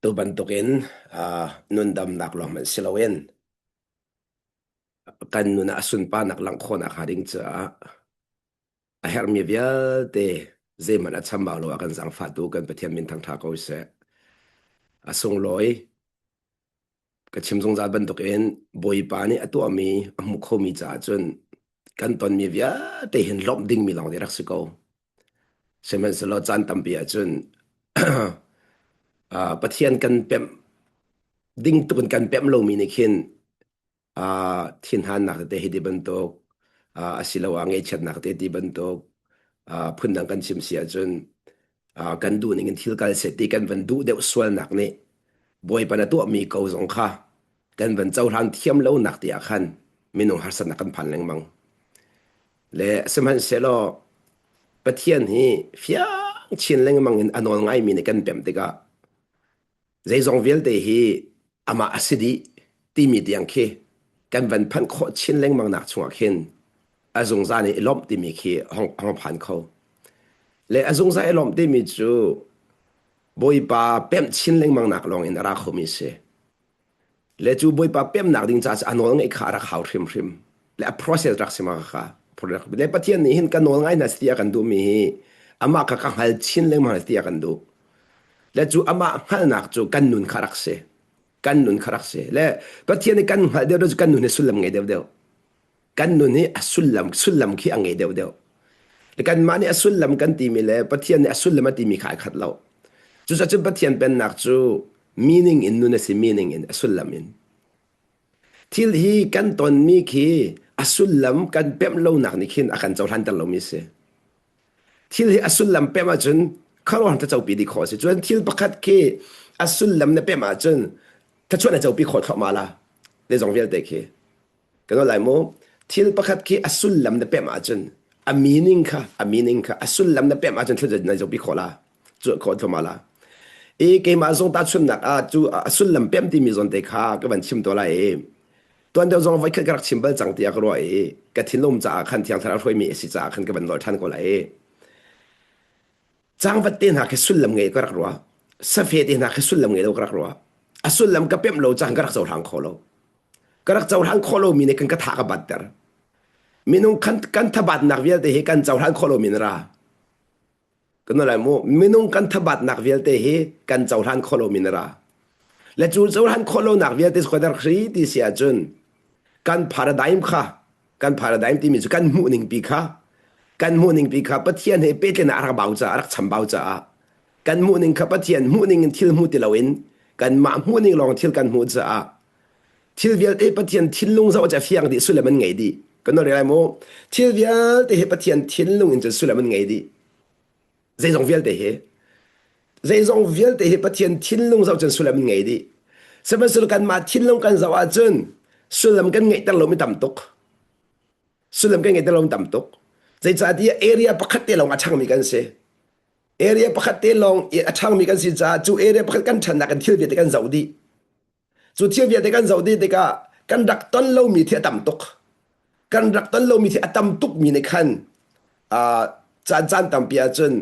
tu bantukin nundam nak lo man silawen kan nuna asun pa nak lang ko nak haring cha a her mi vial te zeman at sambang lo akan zang fatu kan pathian min thang tha ko se asung loi ka chimjong za bantukin boi pa ni atu ami amu kho mi cha chun kan ton mi via te hin lom ding mi long de rak siko semen selo chan tam pia chun pathian kan pem ding tun kan pem lo mi ni khin thiên han nak te hi di bentuk asilaw ang chat nak te di bentuk phundang kan sim sia chun kan du ning thil kal se ti kan van du deuh swal nak ni boy pana tu mi ko zong kha kan van chau han thiam lo nak ti a khan minung har san kan phan leng mang le semhan selo pathian hi fiang chin leng mang in anol ngai mi ni kan pem te ga zai zong vel te hi ama asidi ti mi tiang kheกันวันพันโคชินเล้งมังนักชงเข็นอาจงใจนี่ล้อมที่มีขี้ห้องพันเขาและอาจงใจล้อมที่มีจูบอยปาเป็มชินเล้งมังนักลองอินราคมิเสและจูบอยปาเป็มนักดิ้งจ้าจะอนงไอ้ขารักเขาริมริมและ process รักสิมาค่ะและประเทศนี้เห็นกันนงไอ้นัสเตียกันดูมีอามากักหัลชินเล้งมังนัสเตียกันดูและจูอามาหัลนักจูกันนุนขารักเสกันนุนคารักเสและประเทศนี้กันเดี๋ยวเราจะกันนุนให้สุลลัมไงเดียวกันนุนให้สุลลัมขี้อังไงเดียวและกันมาเนี่ยสุลลัมกันตีมีเลยประเทศนี้สุลลัมตีมีขายขัดเราจู่จะประเทศเป็นนักจู่ meaning in นุนสิ meaning in สุลลัมin ที่ที่กันตอนมีขี้สุลลัมกันเปี่ยมเราหนักนี่ขี้อาการเจ้าทันตเรามีเสที่ที่สุลลัมเปี่ยมมาจนข้าเราหันจะเจ้าปีดีขอสิจนที่ประคัดขี้สุลลัมเนี่ยเปี่ยมมาจนถ้าช่วยในเจ้าปีขอดเข้ามาละในสองเวลเด็กกันว่าไรโมที่ประคัดคีอสุลลัมในเปมาจนอามีนิงค่ะอสุลลัมในเปมาจนที่จะในเจ้าปีขอละจุดขอดเข้ามาละเกมาส่งตาชุนนักจูอสุลลัมเปมที่มีส่วนเด็กค่ะก็วันชิมตัวละตัวเดียวส่งไว้แค่กระชิมเบลจังเตียก็รวยกระทิ้งลมจ่าขันเทียงทาราช่วยมีสิจ่าขันก็วันลอยท่านก็เลยจังวัดเตียนหาแค่สุลลัมไงก็รักรัวสเฟียเตียนหาแค่สุลลัมไงเราก็รักรัวอสุลลัมก็เปี่ยมเราจังกระเจ้าทางโคโลกระเจ้าทางโคโลมีในกันกระถางบัดเตอร์มีนุ่งกันทบัดนักเวียลเตะกันเจ้าทางโคโลมินรากันอะไรโมมีนุ่งกันทบัดนักเวียลเตะกันเจ้าทางโคโลมินราและจู่เจ้าทางโคโลนักเวียลเตะสกัดครีที่เสียจนกันพาราไดม์ค่ะกันพาราไดม์ที่มีจุกันมูนิงปีค่ะกันมูนิงปีค่ะปะเทียนให้เป็ดในอารักบ่าวจ้าอารักฉันบ่าวจ้ากันมูนิงค่ะปะเทียนมูนิงทิลมูติลาวินกันมามูนิงลองทิลกันมูจ้าทิลเวียลเตปะเทียนทิลลุงจะว่าจะเฟียงดิสุเลมันไงดีกันอะไรโมทิลเวียลเตปะเทียนทิลลุงจะสุเลมันไงดีใจจงเวียลเตใจจงเวียลเตปะเทียนทิลลุงจะจะสุเลมันไงดีสมัยสุลกันมาทิลลุงกันจะว่าจนสุเลมกันไงตั้งเราไม่ต่ำตกสุเลมกันไงตั้งเราไม่ต่ำตกใจจ่าที่เอเรียประคัตเตลงอาช่างมีกันเสเอเรียประคัตเตลงอาช่างมีกันสิจ้าจูเอเรียประคัตกันชนะกันทิลเวียตกันจะดีจู่เที่ยวเวียดกันจะดีเด็กกันรักต้นเรามีที่ต่ำตกกันรักต้นเรามีที่ต่ำตกมีในขั้นจานต่ำเปียจน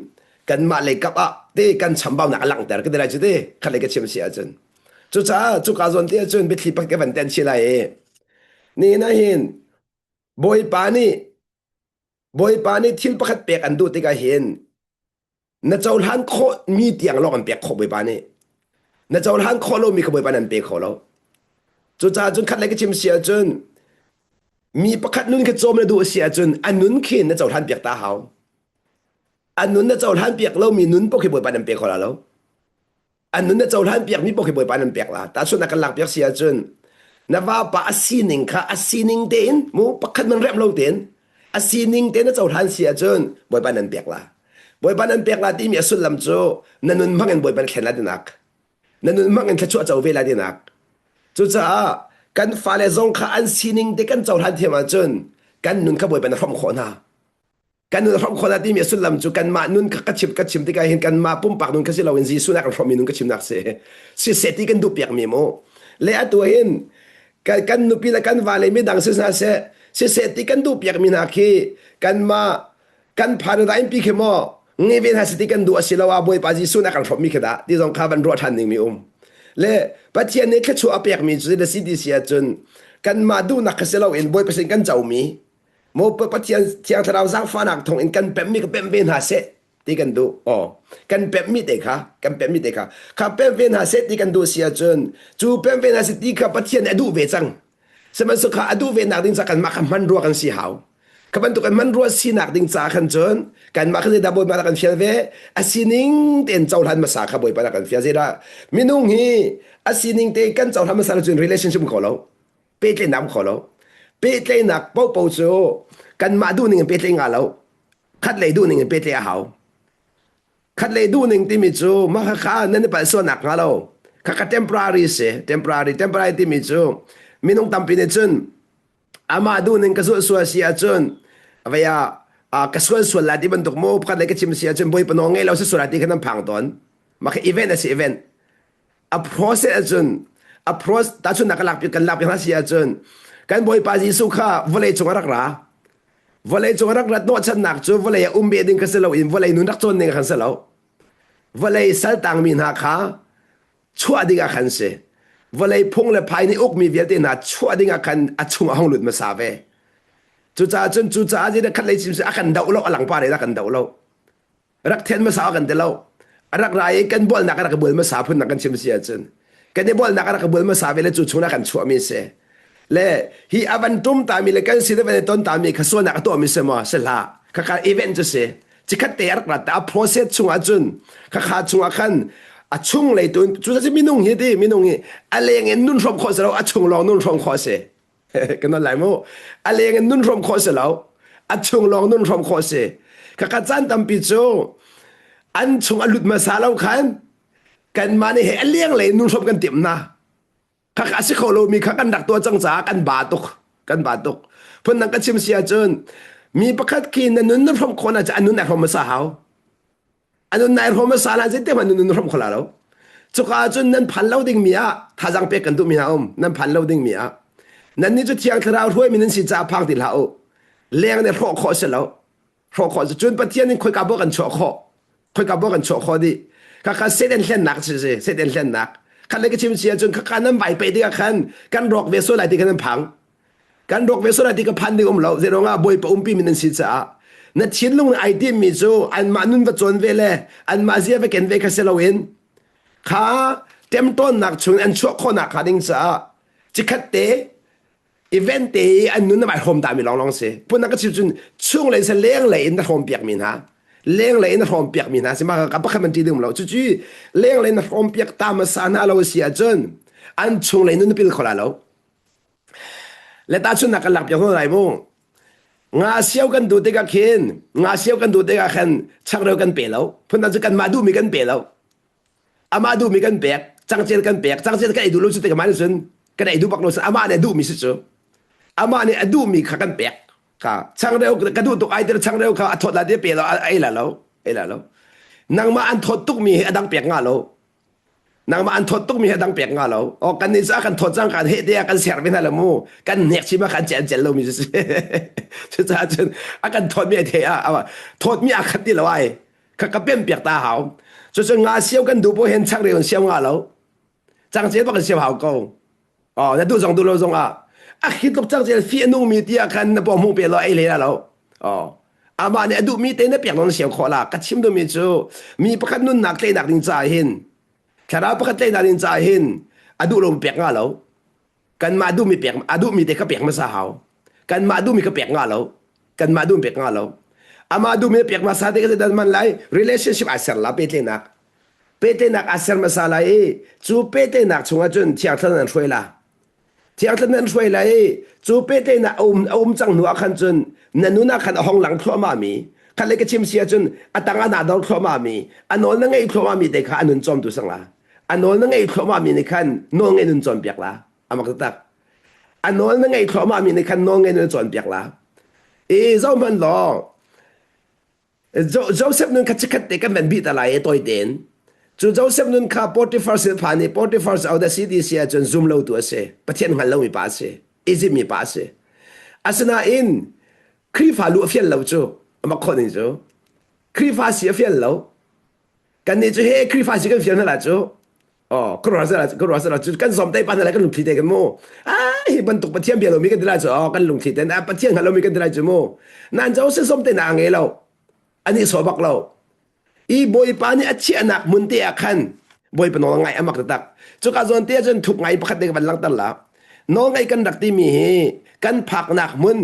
กันมาเลยกับเด็กกันฉันบ่าวหนักหลังแต่ก็ได้ไรจุดเด็กขันเลยก็เชื่อมเสียจนจู่จ้าจู่การส่วนเดียจนไปที่ปักเก็บวันเต็นชิลายนี่นะเห็นบอยปานี่ทิลปักเปียกอันดูเด็กเห็นนั่นเจ้าหลานโคมีเตียงรอกันเปียกโคบอยปานี่นั่นเจ้าหลานโคโลมีขบวยปานันเปียกโคโลจู่จ้าจนขัดเลยก็เชื่อมเสียจนมีประคัดนุ่นก็โจมเลยดูเสียจนอันนุ่นขึ้นนั่นเจ้าหลานเปียกตาเขาอันนุ่นนั่นเจ้าหลานเปียกเรามีนุ่นปกขบวยปานันเปียกโคโลอันนุ่นนั่นเจ้าหลานเปียกมีปกขบวยปานันเปียกละแต่ส่วนนักหลักเปียกเสียจนนับว่าปะอาศีนิงค่ะอาศีนิงเต็นมูประคัดมันเรียบเราเต็นอาศีนิงเต็นนั่นเจ้าหลานเสียจนบวยปานันเปียกละบวยปานันเปียกละที่มีสุดลำโจนั่นนุ่นมังเงินบวยปานแขนละดินักนั่นนุ่นมังเงินแค่ชั่วเจ้าเวลาดินักจู่จ้ากันฟ้าเลซงข้าอันซีนิงเด็กกันเจ้าทันเทียมาจนกันนุ่นขบวยเป็นร่มขนากันนุ่นร่มขนาที่มีสุดลำจู่กันมานุ่นกระชิมที่กันเห็นกันมาปุ่มปากนุ่นก็สิเราเห็นซีสุนักร่มมีนุ่นกระชิมนักเสียที่กันดูเปียกมีโมและตัวเห็นกันนุ่นปีละกันฟ้าเลยไม่ดังสุดนะเสียที่กันดูเปียกมีนักเกันมากันผ่านได้ปีเขมอเงี้ยเป็นหาสติกันดูสิเราว่าบวยปาจีสุนักร่มมีขนาที่สงข้าบันรัวทันหนึ่งมี le pathian ne kha chu apek mi chu le CDC chun kan ma du nak khaselo in boy pasin kan chau mi mo pathian thiang tharau zang fa nak thong in kan pem mi ka pem ben ha se ti kan du kan pem mi te kha kan pem mi te kha kha pem ben ha se ti kan du sia chun chu pem ben ha se ti kha pathian adu ve chang seman su kha adu ve nak ding cha kan ma kham man ro kan si hau kaban tu kan man ro si nak ding cha khan chun kan ma kha da boy ma kan fial ve asining ten chau han ma sa kha boy pa kan fial zera minung hi asining te kan chau han ma sa chun relationship ko lo pe tle nam ko lo pe tle nak pau pau chu kan ma du ning pe tle nga lo khat le du ning pe tle hau khat le du ning ti mi chu ma kha kha nan pa so nak nga lo kha ka temporary se temporary ti mi chu minung tam pi ne chun ama du ning ka so si a chun avaya ka so la di ban tok mo khat le ka chim si a chun boy panong ngai lo se surati kan phang ton ma ka event as event a process a chun a process ta chun nakalak pi kan lap kan si a chun kan boy pa ji su kha vole chung rak ra vole chung rak rat no chan nak chu vole be ding ka se lo in vole nu nak chon ning kan se lo vole sal tang min ha kha chua dinga khan se vole phung le phai ni ok mi vial te na chua dinga khan a chung hong lut ma sa ve chu cha chun chu cha ji da khat le chim se a kan dau lo alang pa le da kan dau lo rak then ma sa kan de lo rak rai kan bol na ka bol ma sa phun na kan chim sia chun kan de bol na ka bol ma sa ve le chu chuna kan chua mi se le hi avan tum ta mi le kan si de ton ta mi kha so na ka to mi se ma se la ka event ju se chi khat te rak ta process chunga chun kha chunga khan a chung le tun chu sa minung hi di minung hi a leng en nun rom kho se lo a chung long nun rom kho se kan no lai mo a leng en nun rom kho se lo a chung long nun rom kho se ka chan tam pi chu an chung a lut ma sa lo khan kan ma ni he a leng le nun rom kan tim na ka si kho lo mi ka kan dak to chang cha kan ba tuk phun nang ka chim sia chun mi pakhat ki na nun rom kho na cha anun na rom ma sa hau anun nai rom sa la jete man nun rom khola lo chuka chun nan phan lo ding mi a thajang pe kan du mi ha nan phan lo ding mi a nan ni chu thiang thara ruai min si cha phang ti la o leng ne ro kho se lo ro kho chun pathian ni khoi ka bo kan cho kho di ka se den hlen nak se den hlen nak kan le ka chim sia chun ka nan bai pe di ka kan rok ve so lai ti kan phang kan rok ve so lai ti ka phan di lo zero nga boy pa pi min si cha na chin lung ai ti mi chu an ma nun va chon ve le an ma zia ve ken ve ka se lo in kha tem ton nak chung an cho kho nak kha ding cha chi khat te event te an nun ma hom da mi long se pun na ka chi chun chung le se leng le in da hom piak min ha leng le in hom piak min ha se ma ka pa kha man ti dum lo chu leng le in hom piak ta ma sa na lo sia chun an chung le nun pil khola lo le ta chun na ka lak piak ho lai mo nga siaw kan du te ka khin nga siaw kan du te ka khan chak ro kan pe lo phun na chu kan ma du mi kan pe lo ama du mi kan pek chang chel kan ka idu lo chu te ka ma sun kan idu bak lo sa ama ne du mi su chu ama ne adu mi kha kan pek ka chang ro ka du to ai te chang ro ka athot la de pe lo ai la lo nang ma an thot tuk mi adang pek nga lo nang ma an thot tuk mi adang pek nga lo o kan ni sa kan thot chang kan he de kan ser ben la mu kan nek chi ma kan chel lo mi su chu cha chun akan thot mi the a thot mi a khat ti lo ai ka pem pek ta hao chu nga siaw kan du bo hen chang re siaw nga lo chang che ba kan siaw hao ko na du zong a hit lok chang che fi nu mi ti a kan na bo mu pe lo ai le la lo ama ne du mi te na pek lo siaw kho la ka chim do mi chu mi pa kan nun nak te nak ding cha hin khara pa ka te na ding cha hin adu lo pek nga lo kan ma du mi pek adu mi te ka pek ma sa hao kan ma du mi ka pek nga lo kan ma du pek nga lo ama du mi pek ma sa te ka dan man lai relationship asar la pe te nak asar ma sa lai chu pe te nak chunga chun thiang thlan an throi la thiang thlan an throi lai chu pe te na chang nu a khan chun nanu na khan hong lang thlo ma mi khan le ka chim sia chun atanga na dol thlo ma mi anol na ngai thlo ma mi te kha anun chom tu sang la anol na ngai thlo ma mi ni khan no ngai nun chom pek la amak tak anol na ngai thlo ma mi ni khan no ngai nun chom pek la zo man lo Joseph nun ka chikat te ka men bi ta lai toy den chu Joseph nun ka Potiphar se phani Potiphar au da city sia chun zoom lo tu ase pathian hal lo mi pa se Egypt mi pa se asna in krifa lu fiel lo chu ama khon ni chu krifa si fiel lo kan ni chu he krifa si kan fiel na la chu อ๋อก็รอสละจุดกันสมได้ปันอะไรกันลุงทีเดกันโมอ้ายบรรทุกปะเทียมเบียร์เรามีกันได้จ้ะอ๋อกันลุงทีเดนปะเทียมเรามีกันได้จ้ะโมนั่นจะเอาเส้นสมได้นางไงเราอันนี้สอบักเราอีบอยปานี่อัจฉริยะมุนเตียขันบอยปนองไงอามักตักจุกอาจนเตียจนถูกไงประคัดเด็กบันลังตันละน้องไงกันดักที่มีกันผักหนักมุน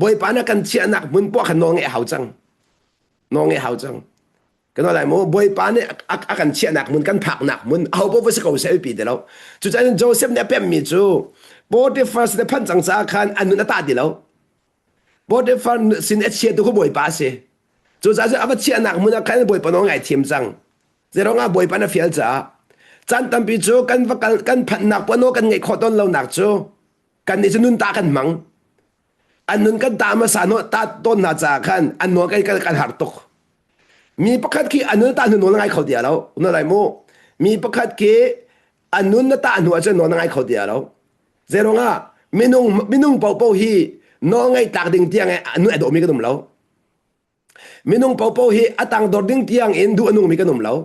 บอยปานะกันเชียหนักมุนพวกขันน้องไงหาวจังน้องไงหาวจัง กันอะไรมั้งบอยปานเนี่ยอากันเชียหนักมันกันผักหนักมันเอาพวกสกาวเซลปีเดียวจุดนั้นโจเซฟเนี่ยเป็นมิจูบอดี้ฟัสเนี่ยพันจังสาคันอันนู้นตาดีแล้วบอดี้ฟันสินเอเชียตัวก็บอยปาเสจุดนั้นเอาไปเชียหนักมันคันบอยปานน้องไอทีมจังเจ้าน้องบอยปานเนี่ยเฟียลจ้าจันตั้มปีจูกันว่ากันพันหนักปนน้องกันไงขอต้นเราหนักจูกันนี่จะนุ่นตากันมังอันนู้นกันตามาสานตาต้นหน้าจากคันอันนู้นกันหักตกมีประคัดขี้อันนู้นตาหนูนง่ายเขาเดียวแล้วนั่นอะไรโมมีประคัดขี้อันนู้นตาหนูจะนอนง่ายเขาเดียวแล้วเจ้าน้องมินุ่งเป่าเป่าฮีน้องไงตากดิ่งเตียงไงอันนู้นไอ้ดอกมีกันหนุ่มแล้วมินุ่งเป่าเป่าฮีอัตังดอกดิ่งเตียงเอ็นดูอันนู้นมีกันหนุ่มแล้ว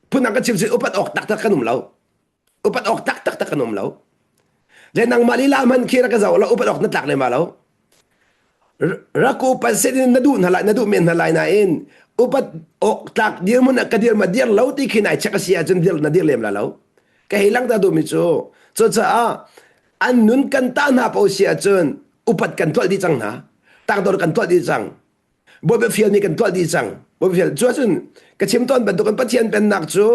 พูดนักก็ชิมสิอุปัดออกตักกันหนุ่มแล้วอุปัดออกตักกันหนุ่มแล้วเจ้านางมาลีลามันขี้รักเจ้าแล้วอุปัดออกนั่นตักเลยมาแล้วรักอุปัดเสด็จนดูนหลายนดูเมนหลายนาเอ็นอุปัดออกจากเดียร์มันก็เดียร์มาเดียร์เล่าที่ขี้ไหนชักเสียจนเดียร์นาเดียร์เลี้ยมแล้วแค่ให้ลังตาดูมิจูจ้าอันนุนกันตาหน้าเปาเสียจนอุปัดกันตัวดีจังนะต่างตัวกันตัวดีจังบ่เป็นเฟียนี่กันตัวดีจังบ่เป็นเฟียจวนกระชิมต้นบรรทุกกันปัจเจียนเป็นนักจู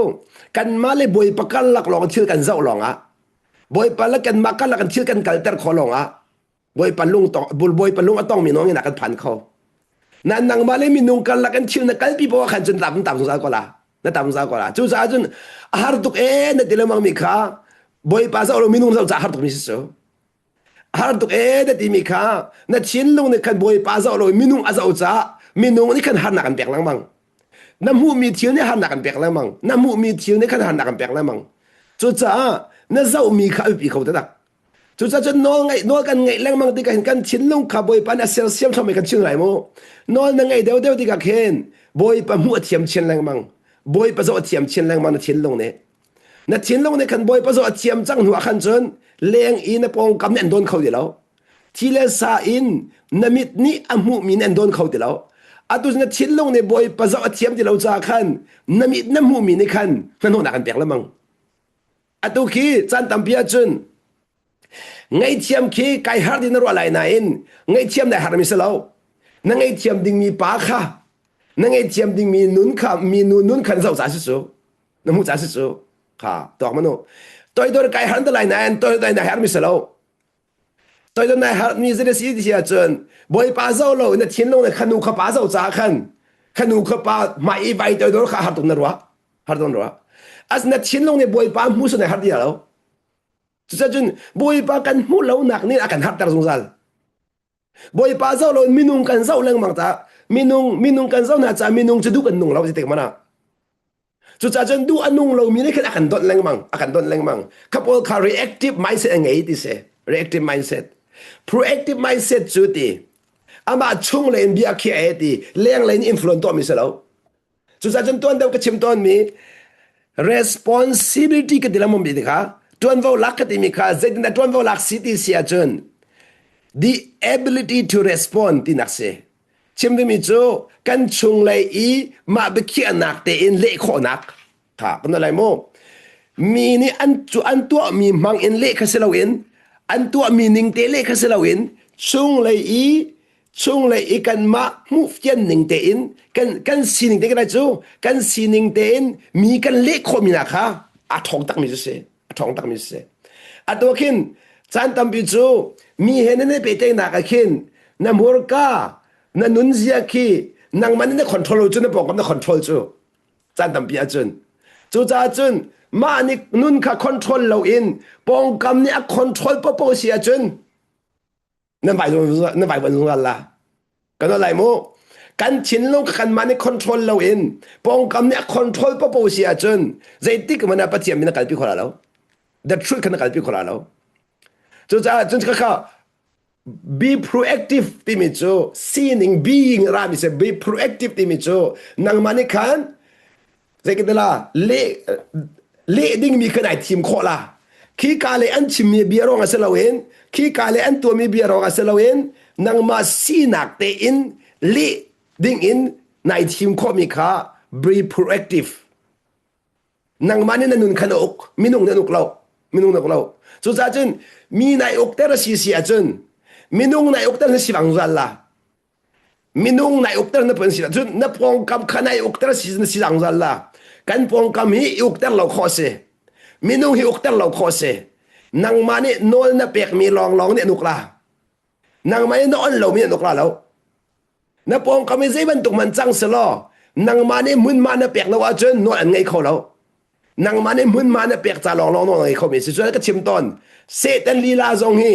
กันมาเลยบ่อยประกันหลักหลองเชื่อกันเจ้าหลงบ่อยปะละกันมากันละกันเชื่อกันกัลเตอร์ขอหลงบ่อยปะลุงต้องบ่อยปะลุงต้องมีน้องนี่นักกันพันเขานั่นนางมาเลยมีนุ่งกันละกันชิวนักกันปีบัวขันจนต่ำสงสารก็ละนั่นต่ำสงสารก็ละจู่จ้าจนอาหารตุกนั่นเดี๋ยวมังมีข้าบอยป้าเจ้าเรามีนุ่งเจ้าอาหารตุกมีสิโซอาหารตุกนั่นที่มีข้านั่นชินลุงนี่ขันบอยป้าเจ้าเรามีนุ่งอาเจ้าจ้ามีนุ่งนี่ขันหันหนักกันแปลกลังมังน้ำหูมีเที่ยวนี่หันหนักกันแปลกลังมังน้ำหูมีเที่ยวนี่ขันหันหนักกันแปลกลังมังจู่จ้านั่นเจ้ามีข้าปีเขาตักจุดจะนอนไงนอนกันไงแรงมังติกันชินลงขับบอยปันเซลเซียมทำไมกันชินไรโมนอนยังไงเดียวติกันเห็นบอยปันหัวเทียมชินแรงมังบอยปันโซเทียมชินแรงมังนั่นชินลงเนี่ยนั่นชินลงเนี่ยขันบอยปันโซเทียมจังหัวขันจนแรงอินปองกำเนิดโดนเขาเดียวทีเลสาอินนามิดนี่อมูมีเนินโดนเขาเดียวอาตุนั่นชินลงเนี่ยบอยปันโซเทียมที่เราจะขันนามิดน้ำมูมีนี่ขันนั่นหัวหนักกันแปลกแล้วมังอาตุขี้จันตัมพิอาจุนไงเทียมขี้ไก่ฮาร์ดินรัวไหลนายนไงเทียมได้ฮาร์มิสลาวนั่งไงเทียมดิ่งมีปากค่ะนั่งไงเทียมดิ่งมีนุนค่ะมีนุนขันเสาจ่าสิสูน้ำมูจ่าสิสูค่ะตอกมันโนตัวไก่ฮาร์ดินไหลนายนตัวได้ฮาร์มิสลาวตัวได้ฮาร์มิสเลสีที่เชียจนบอยป้าเจ้าเราเนี่ยทิ้งลงเนี่ยขนูขป้าเจ้าจ่าขันขนูขป้าไม่ไปตัวข้าฮาร์ดนรัวฮาร์ดนรัวอันเนี่ยทิ้งลงเนี่ยบอยป้ามุสเนี่ยฮาร์ดิแล้วจะจนบอยปากันหูเหล่านักนี่อากันหักตาสงสารบอยปาเจ้าเรามีนุ่งกันเจ้าเรื่องมังตามีนุ่งกันเจ้าหน้าจะมีนุ่งจะดูกันนุ่งเราจะเตะมันนะจะจนดูอันนุ่งเรามีนี่คืออากันต้นแรงมังอากันต้นแรงมังข้าพเจ้า reactive mindset ไงที่เส reactive mindset proactive mindset จุดที่อามาช่วงเลยบีอาคีเอที่เลี้ยงเลยอินฟลูเอนซ์ตัวมีเสร็จแล้วจะจนตัวเดียวก็ชิมตัวมี responsibility ก็ดีละมุมดีค่ะตัวนั้นว่าลักษณะที่มีค่าเจดินตัวนั้นว่าลักษณะที่เสียจน the ability to respond ที่นักเสชิมที่มีจูกันชงเลยอีมาเบคียนักแต่อินเล่ข้อนักค่ะเป็นอะไรโมมีนี่อันตัวมีมังอินเล่ข้าเสลาวินอันตัวมีนิ่งเตเล่ข้าเสลาวินชงเลยอีกันมามุฟยันนิ่งเตอินกันสีนิ่งเตกันได้จูกันสีนิ่งเตอินมีกันเล่ข้อมีนักค่ะอาทองตักมีจูเสท้องตักมิสอัตัวขินจันตัมปิจูมีเห็นในเปเตนักขินน้ำหัวกาน้ำนุนเสียขีนังมันนี่คอนโทรลจุนบอกกับนั่นคอนโทรลจูจันตัมปิอาจุนจูจ้าจุนมานี่นุนค่ะคอนโทรลเราอินปองกับนี่คอนโทรลปปเสียจุนนั่นไปบนสุนละกันอะไรโมกันชินลงกันมานี่คอนโทรลเราอินปองกับนี่คอนโทรลปปเสียจุนใจติ๊กมันน่ะปัจจัยมีนักการพิจารณาแล้วThe truth กันกันพิจารณาแล้วจนก็ be proactive ที่มีจู seeing being รามิเส be proactive ที่มีจูนังมันนี่ขันใจกันละ เลดิ้งมีขนาดทีมโคละขี้กาเลอันชิมมีเบียร์รองอาเซลเวนขี้กาเลอันตัวมีเบียร์รองอาเซลเวนนังมาซีนักเตอินเลดิ้งอินในทีมโคมีค่า be proactive นังมาเนี่ยนุนขนกมินุงนุกเรามินุงนุกเราสุดท้ายจนมีนายอกแต่ละสีเสียจนมินุงนายอกแต่ละสีฟังจันละมินุงนายอกแต่ละเป็นสีจนนับปองคำขนายอกแต่ละสีฟังจันละกันปองคำฮีอกแต่เราข้อเสมินุงฮีอกแต่เราข้อเสนังมาเนี่ยโน่นนับเปียกมีลองเนี่ยนุกละนังมาเนี่ยโน่นเรามีนุกละแล้วนับปองคำไม่ใช่บรรทุกมันจังสลอนังมาเนี่ยมุนมาเนี่ยเปียกเราว่าจนโน่นไงเขาแล้วนังมาเนี่ยมุนมาเนี่ยเปียกจะลองโน่นไงเขามีส่วนก็ชิมตอนเสตันลีลาซองฮี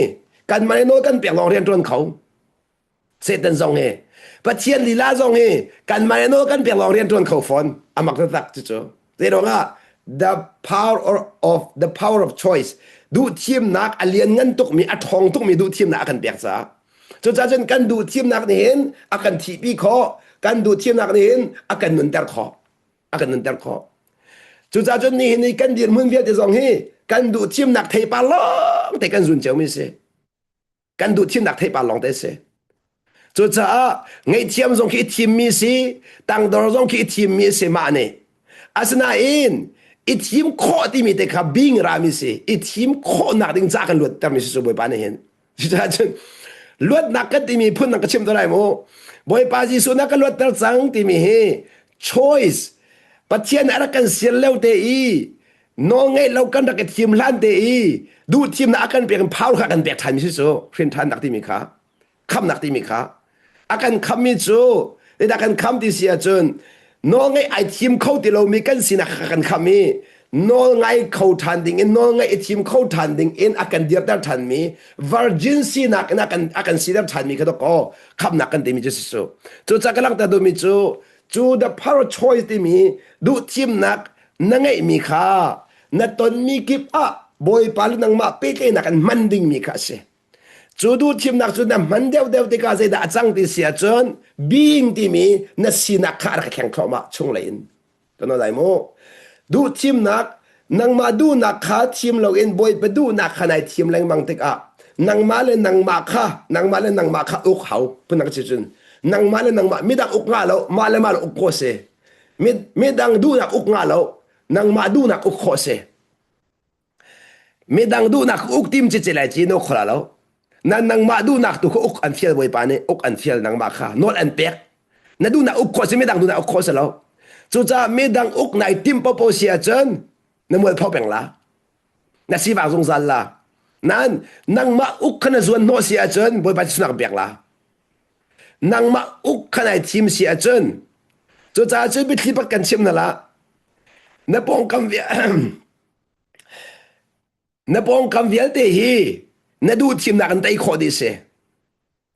กันมาเนี่ยโน่นกันเปียกลองเรียนจนเขาเสตันซองฮีปะเทียนลีลาซองฮีกันมาเนี่ยโน่นกันเปียกลองเรียนจนเขาฟอนอามักตักจู่ๆเดี๋ยวว่า the power of choice ดูทีมนักอเลียนเงินตุกมีอัทองตุกมีดูทีมนักกันเปียกซะจนจนกันดูทีมนักนี่เห็นอากันทีปีคอกันดูทีมนักนี่เห็นอากันนุนเตอร์คออากันนุนเตอร์คอจนจนนี่เห็นกันเดียนมึงเวียดจะส่งให้กันดูทีมนักไทยปาลองแต่กันรุนเจ้าไม่เสกันดูทีมนักไทยปาลองแต่เสจนจะไงทีมส่งที่ทีมมีสิตั้งดอร์ส่งที่ทีมมีสิมาเนี่ยอาสนาเองอีทีมข้อที่มีแต่ขับบิงรามิสิอีทีมข้อนักดิ้งจากกันลวดแต่ไม่ใช่สบายปานเห็นจนลวดนักก็ที่มีพุ่นนักก็เชื่อมตัวได้โมบอยปาจิสุนักก็ลวดตระสังที่มีเฮ choice ปัจเจียนอะไรกันเสียแล้วเตอีน้องไงเรากันนักทีมล้านเตอีดูทีมนักกันเปลี่ยนพาวกันเปลี่ยนทันไม่ใช่soเพื่อนทันนักที่มีขาคำนักที่มีขาอากันคำมีsoแต่อากันคำที่เสียจนน้องไงไอทีมเข้าที่เรามีกันสินักกันคำมีน้องไงเข้าทันดิ่งน้องไงไอทีมเข้าทันดิ่งอากันเดียร์ดัทันมี virgin สินักอากันสิเดียร์ทันมีก็ต้องก็คำนักกันที่มีจะสิsoจู่จากกันลังแต่ดูมีจู่ the power choice ที่มีดูทีมนักนั่งไงมีขานั่นตอนมีกิบบอยปาลุนังมาเป๊ะนักกันมันดิ่งมีขาเสจูดูทีมนักจูนั้นมันเดียวที่กาเซดาจังที่เสียจนบิงที่มีนั่นสินักขาระแข่งเข้ามาชงเลยตัวนั้นได้โมดูทีมนักนังมาดูนักขาทีมเราเองบอยไปดูนักขนาดทีมแรงมังติกนังมาเลยนังมาขานังมาเลยนังมาขาอุกเขาเพื่อนนักจิจุนนังมาเลยนังมาไม่ดังอุกงาแล้วมาเลยมาอุกโคเซไม่ดังดูนักอุกงาแล้วนังมาดูนักอุกโคเซไม่ดังดูนักอุกทีมจิตใจจีโนขลาแล้วนั่นนังมาดูนักตัวอุกอันเฟียลบอยปานี่อุกอันเฟียลนังมาค่ะนอตอันเปียกนั่นดูนักอุกโคเซไม่ดังดูนักอุกโคเซแล้วจู่จ้าไม่ดังอุกในทีมปอปเสียจนนั่นมวยพ่อแบ่งละนั่นสิบางสงสารละนั่นนังมาอุกขนาดส่วนโนเสียจนบอยปาสุนัขแบ่งละนังมาอุกขนาดทีมเสียจนจู่จ้าจะไปที่ประกันชิมนั่นละนั่นปองคำเวียนั่นปองคำเวียเตฮีนั่นดูทีมนักกันไต่ขอดีเส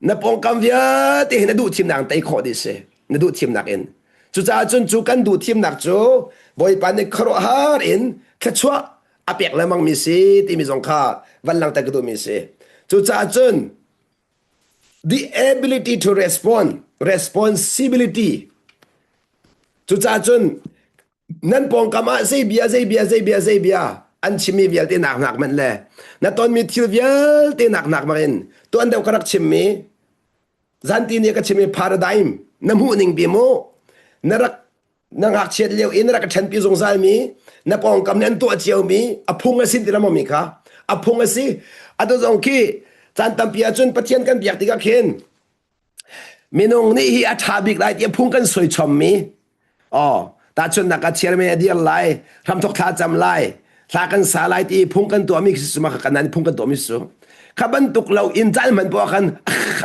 นั่นปองคำเวียเตฮีนั่นดูทีมนักกันไต่ขอดีเสนั่นดูทีมนักเองจู่จ้าจนจู่กันดูทีมนักจู่บอยปานในครอฮาร์เองแค่ชัวอาเปียกแล้วมั่งมีสิที่มีสงขาวันหลังแต่ก็ดูมีสิจู่จ้าจน the ability to respond responsibility จู่จ้าจนนั่นปองคำเซเบียอันชิมีเวียลที่หนักมันเลยนั่นตอนมีทิวเวียลที่หนักมาเองตัวอันเดียวกันรักชิมีจันทีนี้ก็ชิมีพาราไดม์น้ำหูนิ่งปีโมนั่นรักนั่งหักเชียดเลี้ยวอินรักฉันปีสงสารมีนั่นปองคำนั้นตัวเจียวมีอพุงสินที่เราไม่มีค่ะอพุงสิอันตัวสองขี้จันตั้มปีอาจนปะเทียนกันเบียกติกาเคนมีน้องนี่ฮีอัฐาบิกไลที่พุงกันสวยชมมีอ๋อตาชนนักเชียร์ไม่เดียร์ไลทำทุกท่าจำไลทากันสาไลที่พุงกันตัวมีสมากันนั้นพุงกันตัวมีสูขับบันตุกเราอินจันมันพอกัน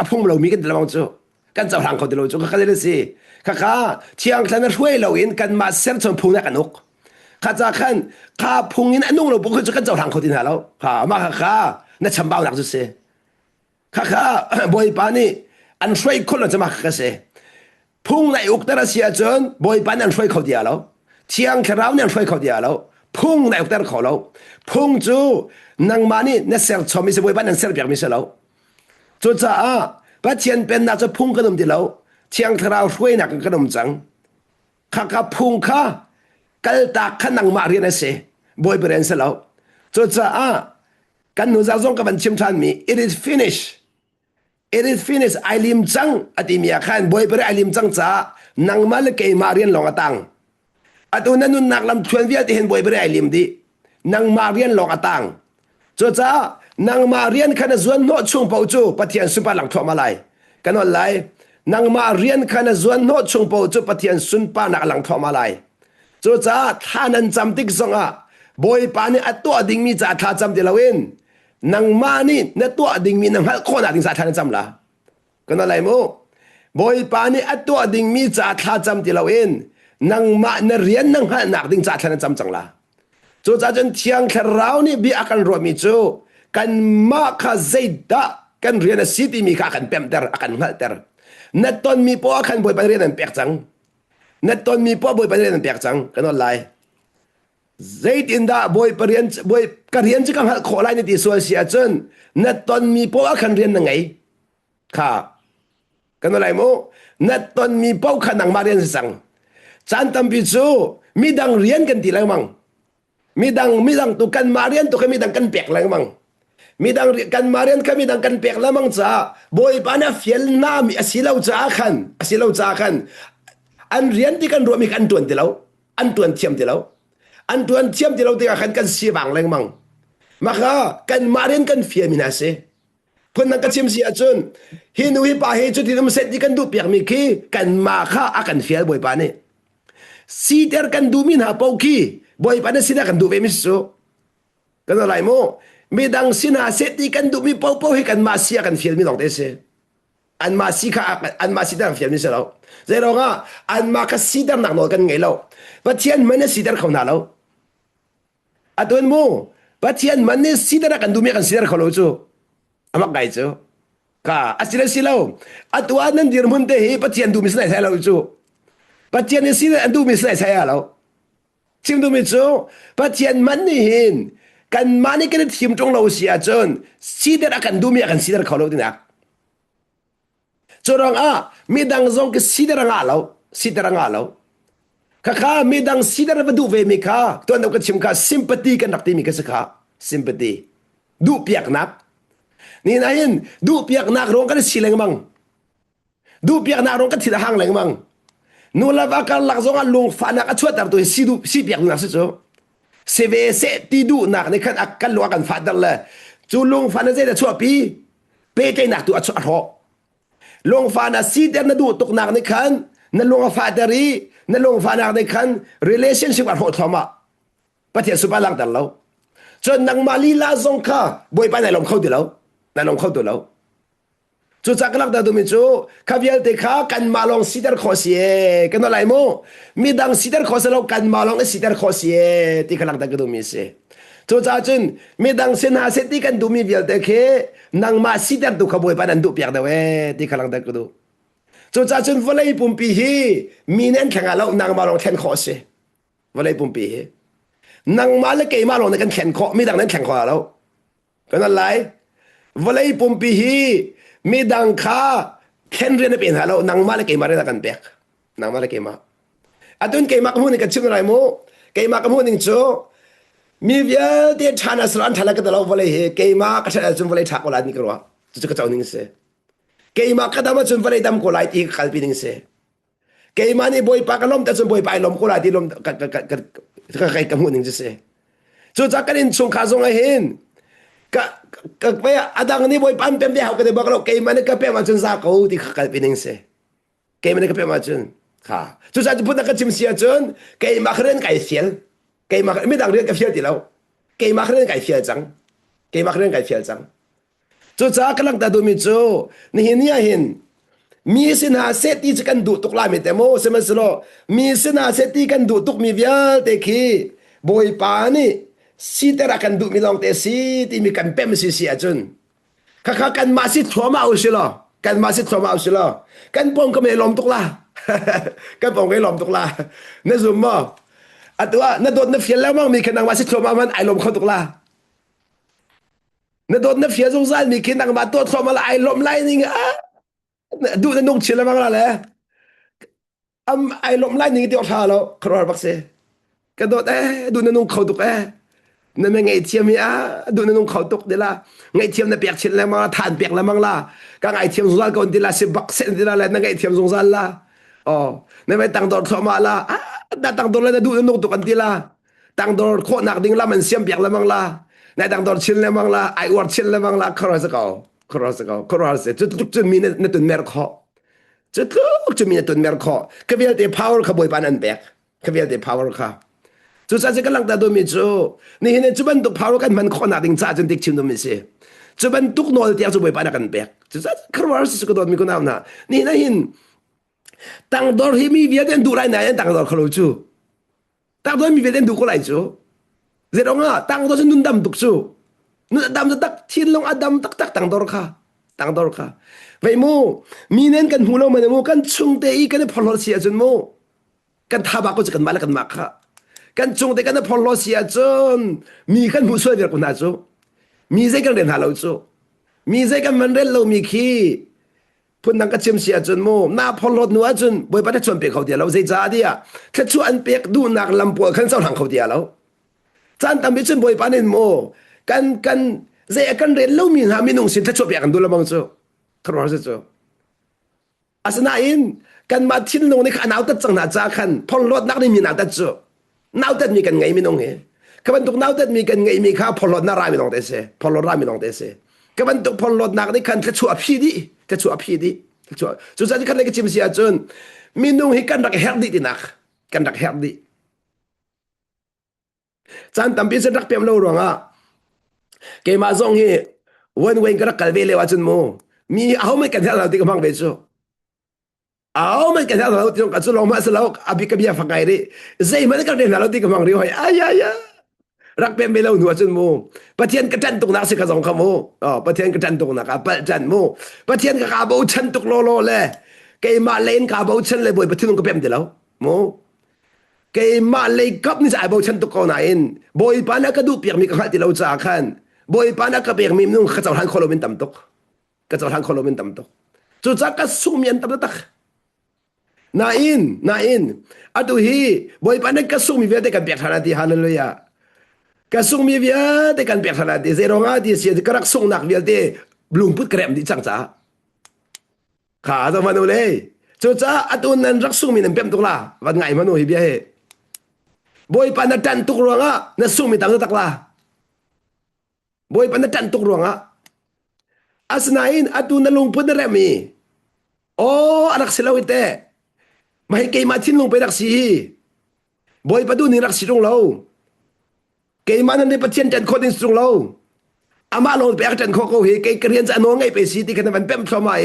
พุงเรามีกันแต่ละมั้งจูกันเจ้าทางเขาแต่เราจูก็เขาได้สิข้าเชียงท่านช่วยเราอินกันมาเซลชนพุงนักกันนุกข้าจะขันข้าพุงอินนุ่งเราบุกจะกันเจ้าทางเขาที่ไหนแล้วข้ามาข้านั่นฉันบ้าหนักจุดเสข้าบอยปานี่อันช่วยคนเราจะมาข้าเสพุงในอุกตระเสียจนบอยปานี่อันช่วยเขาเดียวแล้วเชียงเราเนี่ยช่วยเขาเดียวแล้วพุ่งในอุกตระเขาแล้วพุ่งจูนังมานี่เนเซลชอมิสบอยปานี่เซลเปียกมิสแล้วจู่จ้าปัจเจียนเป็นน่าจะพุ่งกันมดีแล้วเชียงเราช่วยนักกันมจังข้าพุ่งข้ากัลตาขันนังมาเรียนเส boy beren sa lo cho cha a kan nu za zong ka ban chim than mi it is finished. It is finished. I lim chang ati mi khan boy bere I lim chang cha nang mal ke marian long atang atuna nun nak lam thuan via ti hen boy bere I lim di nang marian long atang cho cha nang marian khana zuan no chung pau chu pathian supa lang tho malai kanol lai nang marian khana zuan no chung pau chu pathian sun pa nak lang tho malai cho cha thanan cham tik zonga boy pa ni atwa ding mi cha tha cham de lawin nang ma ni na to ding mi nang hal khona ding sa than cham la kana lai mo boy pa ni atwa ding mi cha tha cham ti lawin nang ma na rian nang hal nak ding sa than cham chang la cho cha chen thiang kharau ni bi akan ro mi chu kan ma kha zaida kan rian a city mi kha kan pem ter akan hal ter na ton mi po akan boy pa rian an pek chang na ton mi po boy pa rian an pek chang kana lai zait in da boy parian boy karian chi kang hal kholai ni ti so sia chen na ton mi po khan rian na ngai kha kan lai mo na ton mi po khan nang marian sang chan tam bi chu mi dang rian kan ti lang mang mi dang tu kan marian tu kan mi dang kan pek lang mang mi dang kan marian kan mi dang kan pek la mang cha boy pa na fiel na mi asilau cha khan an rian ti kan ro mi kan tuan ti lau an tuan thiam ti lau an tuan thiam ti lo te kan si bang leng mang maka kan marin kan fia minase pun nang kachim si achun hinui pa he chu ti dum set di kan du piak mi ki kan ma kha akan fia boy pa ne si ter kan du min ha pau ki boy pa ne sina kan du ve mi so kan lai mo mi dang sina set di kan du mi pau pau he kan ma sia kan fia mi long te se an ma si kha an ma si dang fia mi se lo zero nga an ma ka si dang nak no kan ngai lo pathian mane si dar khona lo atun mo pathian mane si dar kan du mi kan si dar kholo chu amak gai chu ka asila silo atwa nan dir mun te hi pathian du mi sai sai lo chu pathian si dar du mi sai sai lo chim du mi chu pathian man ni hin kan mani kan thim tong lo sia chon si dar kan du mi kan si dar kholo dinak chorong a mi dang zong ke si dar nga lo kaka mi dang si dar va du ve mi kha to no ka chim kha sympathy kan nak ti mi ka sa kha sympathy du piak nak ni na hin du piak nak rong kan si leng mang du piak nak rong kan thi hang leng mang nu la va ka lak zong a lung fa nak a chuat tar to si piak nak sa cho se ve se ti du nak ni kan ak kan lo kan fa dar la chu lung fa na ze da chua pi pe te nak tu a chu a ho lung fa na si der na du tok nak ni kan na lung fa dari na lung fa nak ni kan relationship a ho thoma pathian supa lang dar lo cho nang mali la zong kha boy pa na lom khau di lo na lom khau tu lo chu chak lak da du mi chu khavial te kha kan malong sidar khosie kan no lai mo mi dang sidar khoselo kan malong e sidar khosie ti khalak da du mi se chu cha chun mi dang sen ha se ti kan du mi vial te khe nang ma sidar du khaboy pa nan du piak da we ti khalak da du chu cha chun volei pum pi hi mi nen thanga lo nang malong then khosie volei pum pi hi nang ma le ke malong ne kan then kho mi dang nan then kho lo kan no lai volei pum pi hi mi dang kha ken ren pen halo nang ma le ke ma re kan pek nang ma le ke ma atun ke ma ko ni ka chim rai mo ke ma ko ni cho mi via de chana sran thala ka da lo vole he ke ma ka tha chum vole tha ko la ni ko wa chu ka chaw ning se ke ma ka da ma chum vole dam ko lai ti khal pi ning se ke ma ni boy pa ka lom ta chum boy pa lom ko la ti lom ka kai ka mu ning se chu cha ka nin chung kha zong a hin ka pe adang ni boy pan pem de ha ka de baklo ke man ka pe ma chun sa ko ti khal pining se ke man ka pe ma chun kha chu sa pu na ka chim sia chun ke ma khren kai sial ke ma mi dang re ka fial ti lo ke ma khren kai fial chang ke ma khren kai fial chang chu cha ka lang ta du mi chu ni hin ya hin mi sin ha se ti kan du tuk la mi te mo se ma slo mi sin ha se ti kan du tuk mi vial te khi boy pa ni si tera kan du mi long te si ti mi kan pem si si achun kha kan ma si thoma au silo kan ma si thoma au silo kan pom ka me lom tuk la kan pom ka lom tuk la na zum mo atwa na dot na fiel la mang mi kan ma si thoma man ai lom kho tuk la na dot na fiel zong zan mi kin ma to thoma la ai lom lai ni a du na nong chila mang la le ai lom lai ni ti otha lo kro bak se kan dot du na nong kho tuk นั่นไม่ไงเทียมอ่ะดูนั่นนุ่งเขาตกเดล่ะไงเทียมน่ะเปียกชิ้นแล้วมั้งทานเปียกแล้วมั้งล่ะก็ไงเทียมสงสารก่อนดีละ10 บักเซนดีละเลยนั่นไงเทียมสงสารล่ะอ๋อนั่นไม่ตั้งดอร์ทมาล่ะอ่ะแต่ตั้งดอร์เลยดูนั่นนุ่งตกกันดีละตั้งดอร์โคหนักดิ่งละมันเสียมเปียกแล้วมั้งล่ะในตั้งดอร์ชิ้นแล้วมั้งล่ะไอวอร์ชิ้นแล้วมั้งล่ะครอสก็ครอสก็ครอสจุดจุดมีในตุนเมรคอจุดจุดมีในตุนเมรคอก็เวลาที่ power ขบวยปานันเปียกก็เวลาที่ power ค่ะ จุดสัจก็ลังตาดูมิจูนี่เห็นจุบันตุกพาวกันมันคนนักดิ่งจ้าจนติดชิมดูมิสิจุบันตุกโนลเตียจุบไปปานักันเปียกจุดสัจครวาร์สก็โดนมีคนเอาหน้านี่นะหินตั้งดอร์ฮิมีเวียดเดนดูไรไหนตั้งดอร์ขลุ่จูตั้งดอร์มีเวียดเดนดูก็ไรจูเจ้าง่ะตั้งดอร์ฉันนุ่นดำตุกจูนุ่นดำจะตักชินลงอดำตักตักตั้งดอร์ค่ะตั้งดอร์ค่ะไปมูมีเน้นกันหูเรามันมูกันชุงเตอีกันพอลเสียจนมูกันทาบาก็จะกันมาแล้วกันมาค่ะกันจงแต่กันพอลเสียจนมีกันผู้ช่วยเดียวกันนะจูมีใจกันเรียนหาเราจูมีใจกันมันเรียนเรามีขี้พูดนังกันเชื่อมเสียจนโมน้าพอลนัวจนบ่อยปัดชวนเปียกเขาเดียวเราใจจ้าเดียแค่ชวนเปียกดูนักลำปัวขันเสาหลังเขาเดียวเราจานตามไปจนบ่อยปัดเห็นโมกันใจกันเรียนเรามีหามีนุ่งสินถ้าชวนเปียกกันดูละมังจูครอสจูอาสนะอินกันมาทิ้งลงในขณะเอาแต่จังหน้าจ้าขันพอลนักนี่มีหน้าแต่จูน่าวแต่มีกันไงไม่น้องเหรอก็มันตุกน่าวแต่มีกันไงมีข้าพอลดน่ารายไม่น้องเตเสพอลดรายไม่น้องเตเสก็มันตุกพอลดนักนี่คันแค่ชัวพี่ดิแค่ชัวพี่ดิแค่ชัวสุดท้ายคันเลยก็จิมเสียจนมีน้องให้กันรักแฮร์ดิตินักกันรักแฮร์ดิจานตั้มพิเศษรักเปียมเราหรออ่ะเกมาซองเฮวันเวงก็รักกันเวเลวจนโมมีเอาไม่กันแท้เราที่กำลังเวชเอาไม่กันเราที่ต้องการจะลองมาสลาวอภิกบีฟังไงดิใจมันก็เดินเราที่กำลังเรียกว่าอ้ายรักเป็นเบลล์หนูจนโมปะเทียนกระจันตุกนักสิกระสองขโมอ๋อปะเทียนกระจันตุกนักปะจันโมปะเทียนกระกาบูชันตุกโลเลยเกมาเลนกาบูชันเลยบ่อยปะเทียนก็เป็นเดียวโมเกมาเลยกับนี่จะไอ้บูชันตุกคนไหนบ่อยปานักกระดูเปียกมีกระหัตที่เราจ่าขันบ่อยปานักกระเปียกมีนุ่งกระเจ้าทันโคโลมินต่ำตกกระเจ้าทันโคโลมินต่ำตกจุดจักกระสุมีนต่ำตกnain atu hi boy panek kasung mi vete kan pek thana ti hallelujah kasung mi vete kan pek thana ti zero nga ti sia karak sung nak vete blung put krem di chang cha kha da manu le chu cha atu nan rak sung mi nan pem tuk la wat ngai manu hi bia he boy panak tan tuk ruanga na sung mi tam tak la boy panak tan tuk ruanga asnain atu na lung put na remi oh anak silaw iteไม่เกยมาทิ้งลงไปรักสีบ่อยประตูนี่รักสีตรงเราเกยมานั่นในประเทศจันทร์คนที่ตรงเราอามาลงไปอาจารย์เขาเฮเกยเรียนจะน้องไงไปสีที่กันมันเป็นพรหมาย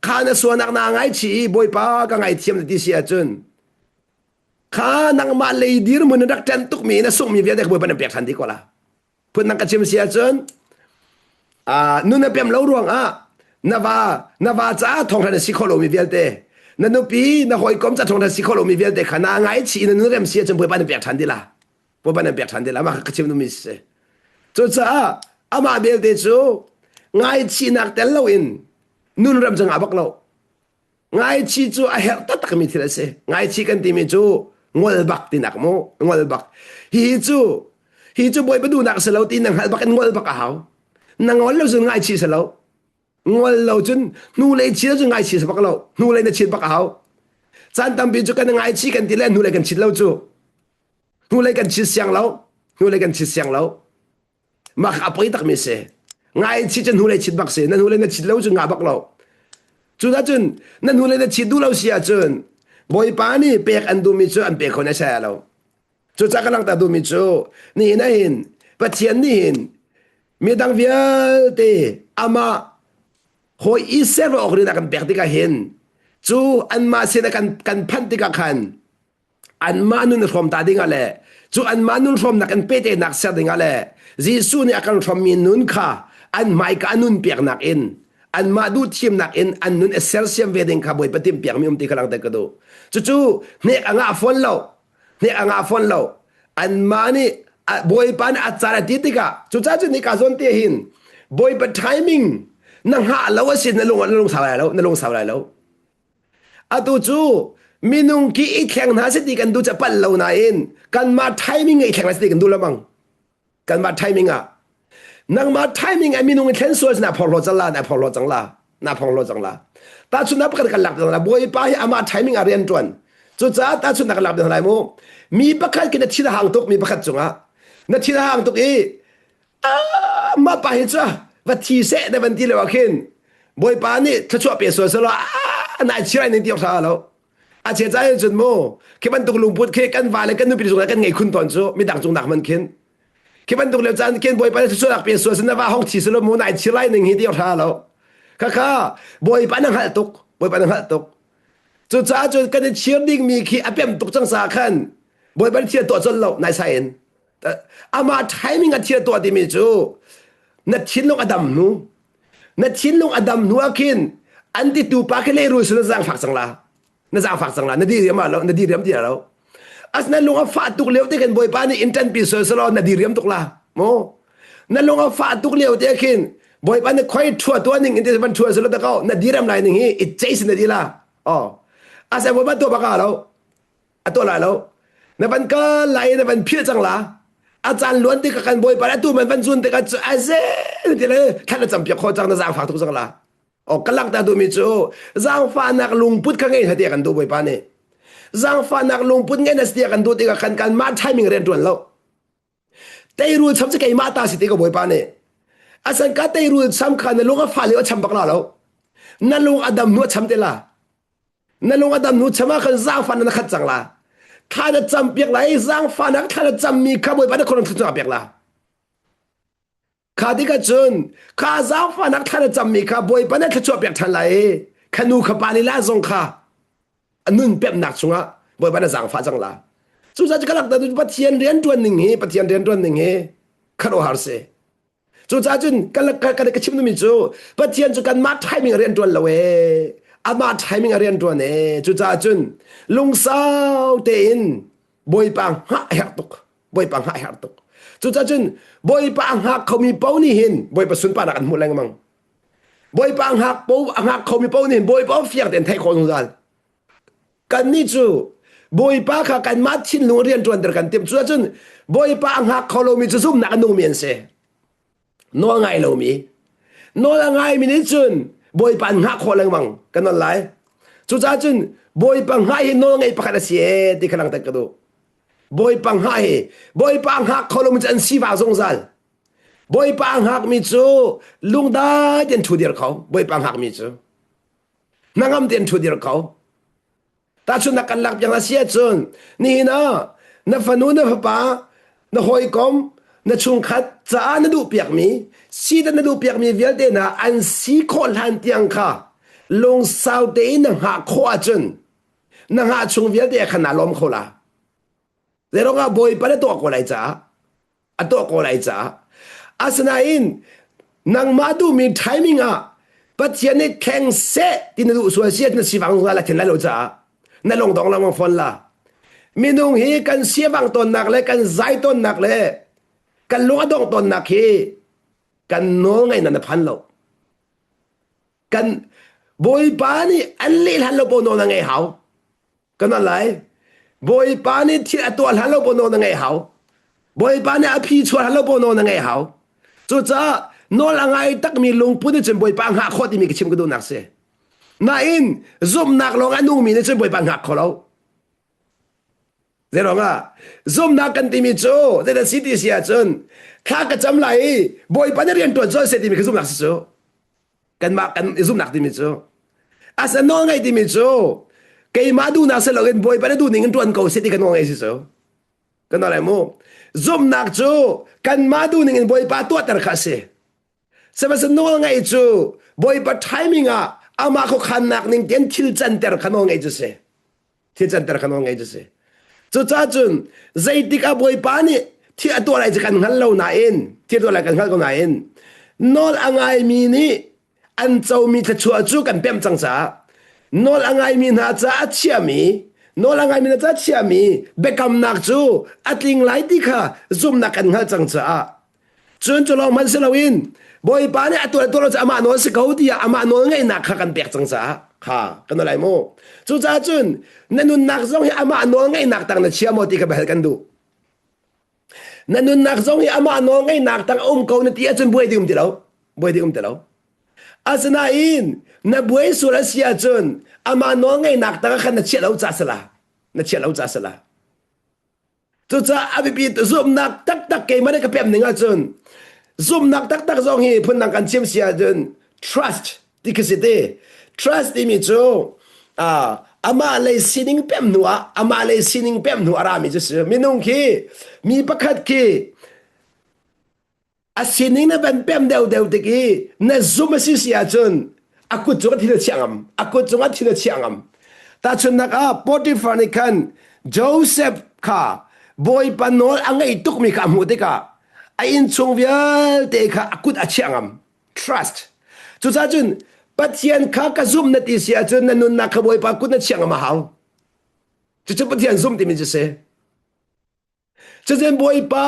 ข้าในส่วนนักนางไงชีบ่อยป้าก็ไงเทียมที่เสียจนข้านังมาเลยดีร์มันรักจันทุกมีนะส่งมีเวียดเด็กบ่อยปนันเปียกทันทีก็ละเพื่อนนักกระเทียมเสียจนนู่นเป็นเล่าร่วงนาวาจ้าทองทันสิโคโลมีเวียดเดนั่นปีนั่นหอยก้มจะทงทัศน์โคโลมีเวียดเด็กขนาดไงชีนั่นนู่นเริ่มเสียจนป่วยปานเปียกทันทีละป่วยปานเปียกทันทีละมากระชิมนุ่มมิสจุดจ้าอามาเบลเดจูไงชีนักเตลโลอินนู่นเริ่มจะงาบักเราไงชีจูอาเฮร์ตัดกมิทีละเสไงชีกันทีมิจูงอลบักตีนักโมงอลบักฮิจูป่วยไปดูนักเสลาตีนังฮัลบักงอลบักเขานังงอลเราจนไงชีเสลางอลเราจนนู่เลยชีเราจนไงชีสบักเรานู่เลยนั่นชีบักเขาจันทำปีจุกันไงชีกันทีละนู่เลยกันชีเราจูนู่เลยกันชีเสียงเรานู่เลยกันชีเสียงเรามาขับไปตักมิเสไงชีจนนู่เลยชีบักเสนั่นนู่เลยนั่นชีเราจนงาบักเราจุดนั้นจนนั่นนู่เลยนั่นชีดูเราเสียจนบ่อยปานี่เปียกอันดูมิจูอันเปียกคนนั้นใช่เราจุดจากกำลังตัดดูมิจูนี่นะเห็นปัจเจียนนี่เห็นมีดังเวียเตอามาหอยอีเซลออกเรื่องกันเปียกที่กันเห็นจูอันมาเสนกันพันที่กันขันอันมานุนฟอมตาดิ่งอะไรจูอันมานุนฟอมนักกันเปเตนักเสดิ่งอะไรจีซูเนี่ยกันฟอมมีนุนค่ะอันไม่กันนุนเปียกนักอินอันมาดูทีมนักอินอันนุนเอเซลเซียมเวดิงค่ะบ่อยปฏิมเปียกมีที่กำลังแต่กระดูจู่เนี่ยอ่างอาฟอนเราอันมานี่บ่อยปานอัจฉริยติกะจู่นี่กาซอนเตียหินบ่อยปะไทมิ่งนั่งหาแล้วว่าสินั่นลงสาวอะไรแล้วอะตูจูมินุงกีอีแข่งหาสติกันดูจะปั่นเราไหนกันมาไทมิ่งไอแข่งหาสติกันดูละมั้ง กันมาไทมิงอ่ะนังมาไทมิงไอ้มีนุ่งเทนสวยนะพอโลจังละนะพอโลจังละนะพอโลจังละตาชุนับกันหลักจังละบอยป้าให้อามาไทมิงอ่ะเรียนจวนจุดจ้าตาชุนักหลักจังละมูมีประคันกินที่ละหางตุกมีประคันจุงอ่ะนั่นที่ละหางตุกอีมาไปจ้าว่าทีเสในวันที่เราขึ้นบอยป้านี่ถ้าช่วยเปลี่ยนสวยสละนายเชื่อในเดียวท่าแล้วอาเชื่อใจจนโม่แค่มันตุกลุงพูดแค่กันวาเลยกันนู่นไปจุงกันไงคุณตอนจูมีดังจุงหนักมันขึ้นคิดว่าตุกเลี้ยวจานเกินบอยไปจะช่วยหลักเปลี่ยนส่วนสนว่าห้องที่สลบมูนายชิไลหนึ่งหิเดียวท่าแล้วข้าบอยไปนั่งหัดตุกบอยไปนั่งหัดตุกจุดจ้าจุดกันเชียร์ดิ้งมีขี้อเปียมตุกจังสาขันบอยไปเชียร์ตัวจนเรานายใส่เองแต่อามาไทมิงกันเชียร์ตัวที่มีจูนัดชินลงอดัมนูนัดชินลงอดัมนัวกินอันที่ตูปากเลยรู้สุดนัดจางฝักสังลานัดจางฝักสังลานัดดีเรียมมาแล้วนัดดีเรียมเดียวแล้วอัศนันลงอาฟาตุกเลี้ยวที่กันบอยปานี่อินเทนปีเซอร์สโลนัดดีเรียมตุกลาโมนั่นลงอาฟาตุกเลี้ยวที่กันบอยปานี่คอยทัวตัวหนึ่งอินเทนมันทัวสโลตะเขานัดดีเรียมไรหนึ่งฮีอิเจสนัดดีละอ๋ออาศัยบอยปาตัวปากาแล้วตัวไรแล้วนับวันก็ไหลนับวันเพี้ยจังละอาจารย์ล้วนที่กันบอยปาตัวมันจุนที่กันอาเซ่ที่เลยท่านจำเปียกโคจังนัดจางฝากทุกจังละอ๋อกำลังแต่ดูมิจูจางฝานักลุงพุทธข้างไงที่กันดูบอยปานี่จางฟ้านักลงปุ่นเงินสติกันดูติกันกันมาใช้มิงเรียนด่วนแล้วแต่รู้ทำจะไงมาตาสิติก็บ่อยปานเนี่ยอาศัยก็แต่รู้สำคัญนั่นลงก็ฟ้าเลยว่าช้ำบักแล้วนั่นลงอดัมนู้ช้ำเตล่านั่นลงอดัมนู้ช้ำมาคันจางฟ้านั่นขัดจังละถ้าจะจำเปียกไหลจางฟ้านักถ้าจะจำมีข้าบ่อยปานคนนั้นจะเปียกละข้าที่ก็จนข้าจางฟ้านักถ้าจะจำมีข้าบ่อยปานนั้นจะเปียกทันไหลขนูขปานิลาทรงข้าอันนู้นเปียกหนักสุงะบอยบ้านจางฟ้าจังละสุดท้ายก็หลักแต่ดูปะเทียนเรียนตัวหนึ่งเฮปะเทียนเรียนตัวหนึ่งเฮขโรหาร์เซสุดท้ายจนกันละกันก็ชิมนุ่มิจูปะเทียนจุกันมาไทมิงเรียนตัวละเวอามาไทมิงเรียนตัวเนี่ยสุดท้ายจนลุงสาวเตินบอยปังหะเฮตุกบอยปังหะเฮตุกสุดท้ายจนบอยปังหักเขามีเป้านี่เห็นบอยประสุนปานักันหมดแรงมั้งบอยปังหักเป้าหักเขามีเป้านี่บอยเป้าเฟียงเต็นไทยคนสุดท้ายกันนี่จูบอยป้าข้ากันมาชินลุงเรียนจวนเดียวกันเต็มชัวจนบอยป้าหักเขาเรามีจะซุ่มนักนุ่มเมียนเสนัวไงเรามีนัวไงมีนี่จนบอยป้าหักเขาลังมังกันนั่นไรจุจ้าจนบอยป้าหักนัวไงปากกาเสียที่ขลังตะกระดูบอยป้าหักบอยป้าหักเขาเรามีจะอันซีฟ้าสงสารบอยป้าหักมีจูลุงได้เดินชูเดียร์เขาบอยป้าหักมีจูนางงามเดินชูเดียร์เขาตาชุนนักกันหลักอย่างเสียจนนี่นะนับฟันูนับป้านับหอยกอมนับชุงขัดจ้านับดูเปียกมีสีดันนับดูเปียกมีเวลเดนะอันสีโคลันเตียงค่ะลงสาวเดนหาขวาจนนังหาชุงเวลเดขนาดล้มเขาละเรื่องว่าบอยไปแล้วตัวกูไรจ้าตัวกูไรจ้าอาสนาอินนังมาดูมีไทมิ่งอ่ะปัจจัยนี้แข่งเสะที่นับดูสวยเสียที่นับสีฟังว่าละที่นั่นเราจ้านั่นลงดองเรามาฟันละมีนุ่งฮีกันเสียบางต้นหนักเลยกันใจต้นหนักเลยกันลงดองต้นหนักฮีกันน้องไงนั่นพันเรากันบอยปานี่อันเลี้ยนเราปนน้องไงเขากันอะไรบอยปานี่ที่ตัวหันเราปนน้องไงเขาบอยปานี่อภิชวนหันเราปนน้องไงเขาจุดจ้าน้องไงตักมีลงพูดจนบอยปางหาข้อที่มีกิจมกระดูนักเสียนาอินซุ่มนักลงอันนู้มีในช่วยบอยปังหักเขาเราเดี๋ยวเราซุ่มนักกันที่มีโจ้แต่ละสิทธิเสียจนข้าก็จำไหลบอยปันเรียนตัวโจ้เสร็จที่มีคือซุ่มนักโจ้กันมากันซุ่มนักที่มีโจ้อาศัยน้องไงที่มีโจ้เกี่ยมาดูนักเสร็จแล้วกันบอยปันดูหนึ่งตัวเขาเสร็จที่กันน้องไงสิโจ้กันอะไรโม่ซุ่มนักโจ้กันมาดูหนึ่งบอยปันตัวแต่ละข้าเสสมัยน้องไงโจ้บอยปันไทมิ่งอ่ะอามาเขาขันนักนิ่งเตียนทิลจันเตอร์ขนองไงจะเสทิลจันเตอร์ขนองไงจะเสจุดจ้าจุนใจติกาบอยปานี่ที่ตัวอะไรจะกันหันเราหนาเอ็นที่ตัวอะไรกันหันเราหนาเอ็นนอลอ่างไงมีนี่อันเจ้ามีทัชัวจูกันเปี่ยมจังจ้านอลอ่างไงมีน่าจะเชียมีนอลอ่างไงมีน่าจะเชียมีเบกำนักจูอัดลิงไลติค่ะซุ่มนักกันหันจังจ้าจุนจะลองมันเสลวินบอยปานี่ตัวเราจะอามาโนสกาวดีอามาโนไงนักขันเปียกจังจ้าค่ะกันอะไรโมจุจ้าจุนนั่นนุนนักส่งให้อามาโนไงนักต่างนั้นเชียร์โมติกับเฮลกันดู nanun nak zong hi ama no ngai nak tang ko na ti achun buai di ti lo buai di ti lo asna in na buai sura sia chun ama no ngai nak tang khan na che lo cha sala na che lo cha sala tu cha abi pi zoom nak tak tak ke mane ka pem ninga chun zoom nak tak tak zong hi phun nak kan chem sia chun trust dikasite trust di mi chu ama lei sining pem nuwa ama lei sining pem nu arami ju minung ki mi pakhat ki a sining na ban pem deu deu te ki na zoom si sia chun akut chu thila chiangam akut chu thila chiangam ta chun nak a Potiphar ni kan Joseph kha boy panol angai tuk mi ka mu te ka a in chung vial te kha akut a chiangam trust chu cha chun pathian kha ka zoom na ti sia chun na nun na ka boy pa kut na chiangam hau chu pathian zoom ti mi je se chu zen boy pa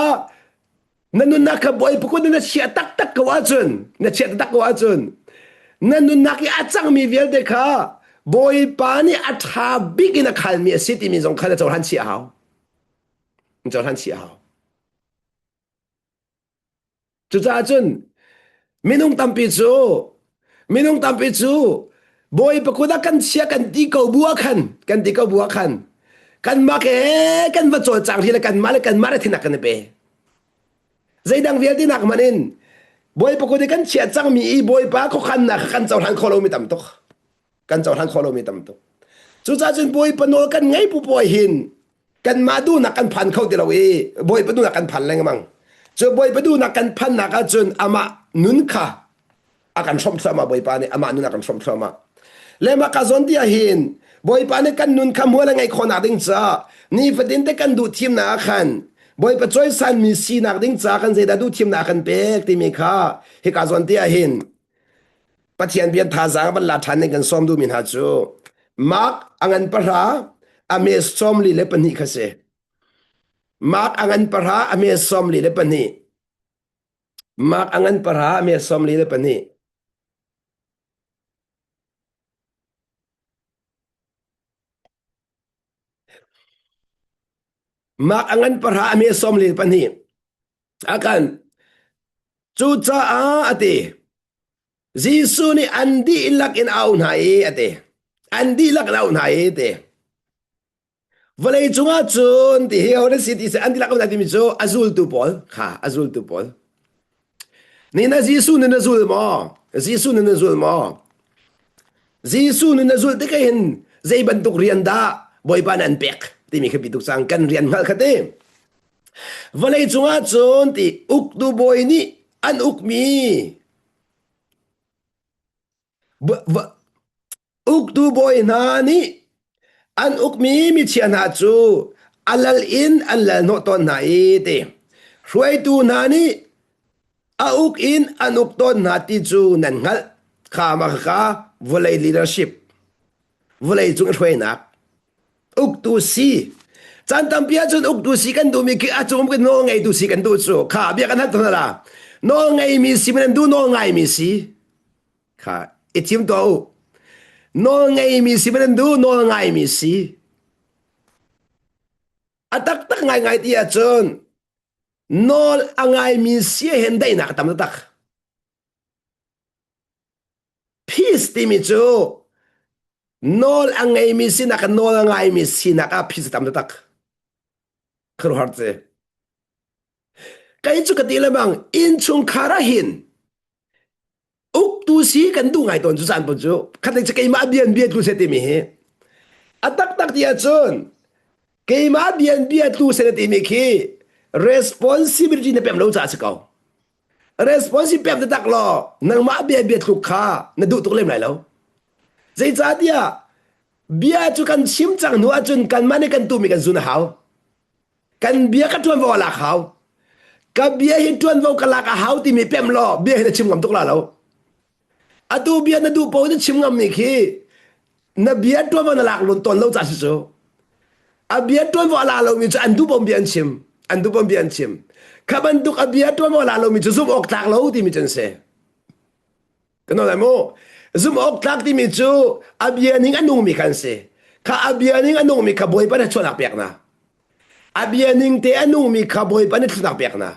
nanun na ka boy pa kut na sia tak tak ka wa chun na sia tak ka wa chun nanun na ki achang mi vial de kha boy pa ni atha big in a khal mi city mi zong khala chaw han chi hau chaw han chi hau chu cha chun minung tampi chu boy pa kuda kan sia kan ti ko bua khan kan ma ke kan va chaw chang hi la kan ma la thina kan pe zaidang vial di nak manin boy pa kuda kan sia chang mi i boy pa ko khan na kan chaw han kholo mi tam tok kan chaw han kholo mi tam tok chu cha chun boy pa no kan ngai pu boy hin kan ma du na kan phan khau ti lo e boy pa du na kan phan leng mang chu boy pa du na kan phan na ka chun ama nun kha akan som sama boy pa ni ama nun akan som sama le ma ka zon dia hin boy pa ni kan nun kham hua la ngai khona ding cha ni fadin te kan du thim na khan boy pa choi san mi si nak ding cha kan zeda du thim na khan pek ti mi kha he ka zon dia hin pathian bian tha zang ban la than ni kan som du min ha chu mak angan para ame som li le pani khase mak angan para ame som li le pani mak angan para ame som li le pani mak angan para ame som li le pani akan chu cha a ate Jisu ni andi ilak in aun hai ate andi lak aun hai ate valai chunga chun ti heo na city se andi lak aun ati mi cho azul tu pol kha azul tu pol ni na Jisu ni na zul mo Jisu ni na zul mo Jisu ni na zul te kain zai bantuk rian da boy panan pek ti mi khapituk sang kan rian ngal khate valai chunga chun ti uk tu boy ni an uk mi uk tu boy na ni an uk mi chian ha chu alal in alal no ton na ite ruai tu na ni a uk in an uk ton na ti chu nan ngal kha ma kha volai leadership volai chung ruai na uk tu si chan tam pia chun uk tu si kan du mi ki a chung kan no ngai tu si kan du chu kha bia kan han to la no ngai mi si men du no ngai mi si kha itim to no ngai mi si men du no ngai mi si atak tak ngai ngai ti a chun nol angai mi si hen dai nak tam tak peace ti mi chu nol angai mi si nak nol angai mi si nak a peace tam tak khru har che kai chu ka ti le bang in chung khara hin uk tu si kan du ngai ton chu san pon chu khat che kai ma bian biat ku se ti mi he atak tak ti a chun kai ma bian biat tu se ti mi ki responsibility na pem lo cha se kau responsibility pem tak lo nang ma bian biat ku kha na du tu lem lai lo zai cha dia bia chu kan chim chang nu a chun kan ma ne kan tu mi kan zun hau kan bia ka tuan vo la hau ka bia hi tuan vo ka la ka hau ti mi pem lo bia hi na chim ngam tok la lo atu bia na du po na chim ngam mi khi na bia tuan vo na lak lon ton lo cha si so a bia tuan vo la lo mi chu an du bom bian chim ka ban du ka bia tuan vo la lo mi chu zum ok tak lo ti mi chen se kan no la mo zum ok tak ti mi chu a bia ning anung mi kan se ka a bia ning anung mi ka boy pa na chon ak pek na abia ning te anung mi kha boy pan thunak pek na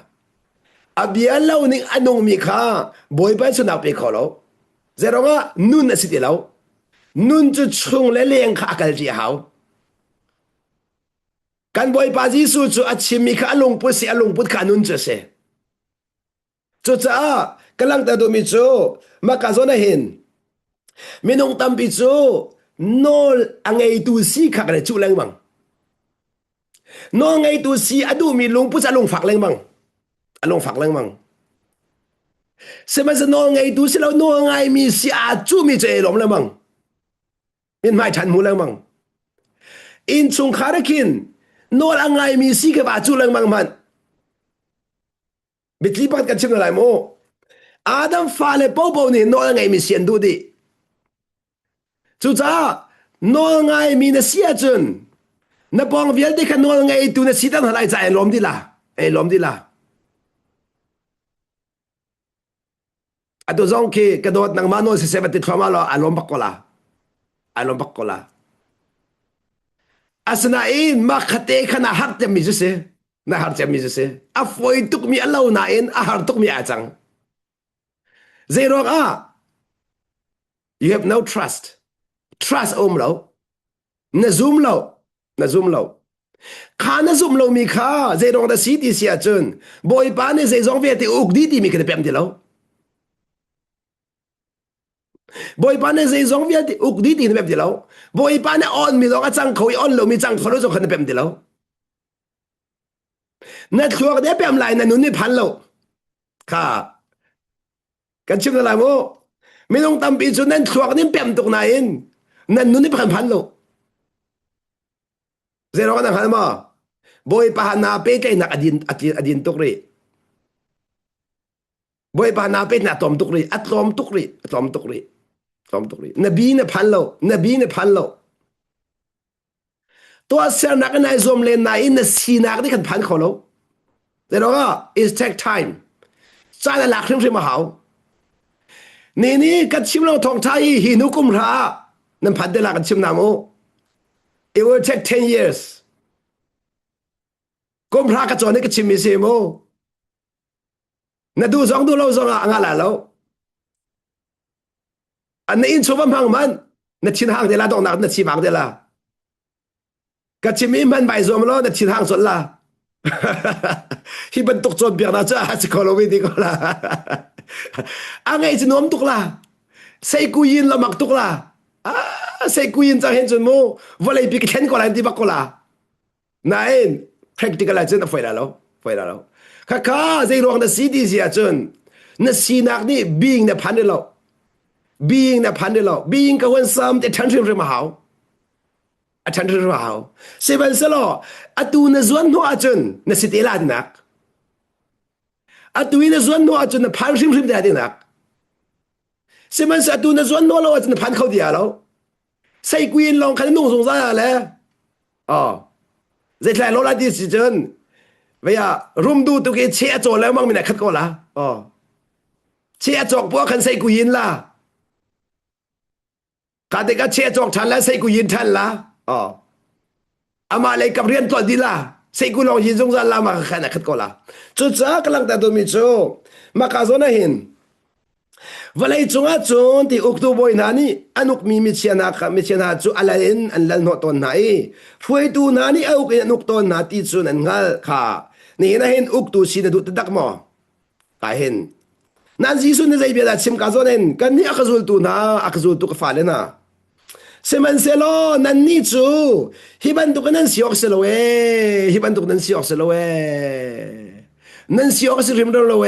abia lo ning anung mi kha boy pan thunak pek kholo zeronga nun asiti lo nun chu chung le leng kha akal ji hau kan boy pa jisu chu achimi kha alung pu si alung put kha nun chu se chu cha kalang ta do mi chu makazona hin minung tampi chu nol angai tu si kha le chu lang bang no ngai tu si adu mi lung pu sa lung phak lang bang alung phak lang bang sema sa no ngai tu si lo no ngai mi si a chu mi che lom lang bang min mai than mu lang bang in chung kharakin no angai mi si ka ba chu lang bang man bitli pat ka chim lai mo adam fa le po po ni no ngai mi sian du di chu cha no ngai mi na sia chun na bong vial de kan no ngai tu na si tan halai cha lom di la lom di la ado zong ki kadot nang mano si 70 trauma lo alom bakola asna in makhate khana hak te mi se na har te mi se a foi tuk mi alo na in a har tuk mi a chang zero a you have no trust om lo na zoom lo khana zoom lo mi kha zero da si ti sia chun boy pa ne ze zong ve ti uk di ti mi ke pem ti lo boy pa ne ze zong ve ti uk di ti ne pem ti lo boy pa ne on mi lo ka chang khoi on lo mi chang kholo zo khan pem ti lo na thuak de pem lai na nu ni phan lo kha kan chim la mo mi nong tam pi chu nan thuak ni pem tuk na in nan nu ni phan lo zero ka nang han ma boy pa na pe kai na adin tuk ri boy pa na pe na tom tuk ri atlom tuk ri nabi ne phan lo to ser na ka na zom le na in na si na ka kan phan kholo zero ka is take time cha la lak hrim ma hau ni ka chim lo thong thai hi nu kum ra nan phan de la ka chim na mo it will take 10 years kum ra ka chon ni ka chim mi se mo na du zong du lo zong anga la lo an in chobam hang man na chin hang de la dong na chi bang de la ka chim mi man bai zom lo na chin hang zon la hi ban tok chon biak na cha chi ko lo wi di ko la angai chi nom tuk la sei ku yin la mak tuk la sei ku yin chang hen chun mo volei pi ke khen ko la ti bak ko la nain practical la chen foi la lo kha zei rong na cd sia chun na si nak ni being na phan de lo being ka wan sam te than rim ma hau a than rim ma hau seven selo atu na zuan no a chun na si te la nak atu na zuan no a chun na phan rim da de nak seven sa atu na zuan no lo a chun phan khau dia lo sei queen long khan nu song sa le zai thlai lo la di si chun vậy à room du tụi cái xe chỗ lấy mang mình lại khát cô là xe chỗ bữa khăn say cùi yên là cả cái xe chỗ thằng là say cùi yên thằng là ama lấy cặp riêng toàn đi là say cùi lòng yên trong ra là mà khăn là khát cô là chút giá cái lăng ta tụi mình chỗ mà cả số này hin và lấy chúng á chúng thì October nani anh uk mi chian ha chú alain anh lần họ tuần này phuê tu nani uk anh uk tuần na ti chú anh ngal kha ni na hin uk tu si na du tak mo ka hin nan jisu ne zai bia chim ka zonen kan ni akazul tu na akazul tu ka fa le na seman selo nan ni chu hiban tu kanan siok selo hiban tu kanan siok selo nan siok si rim lo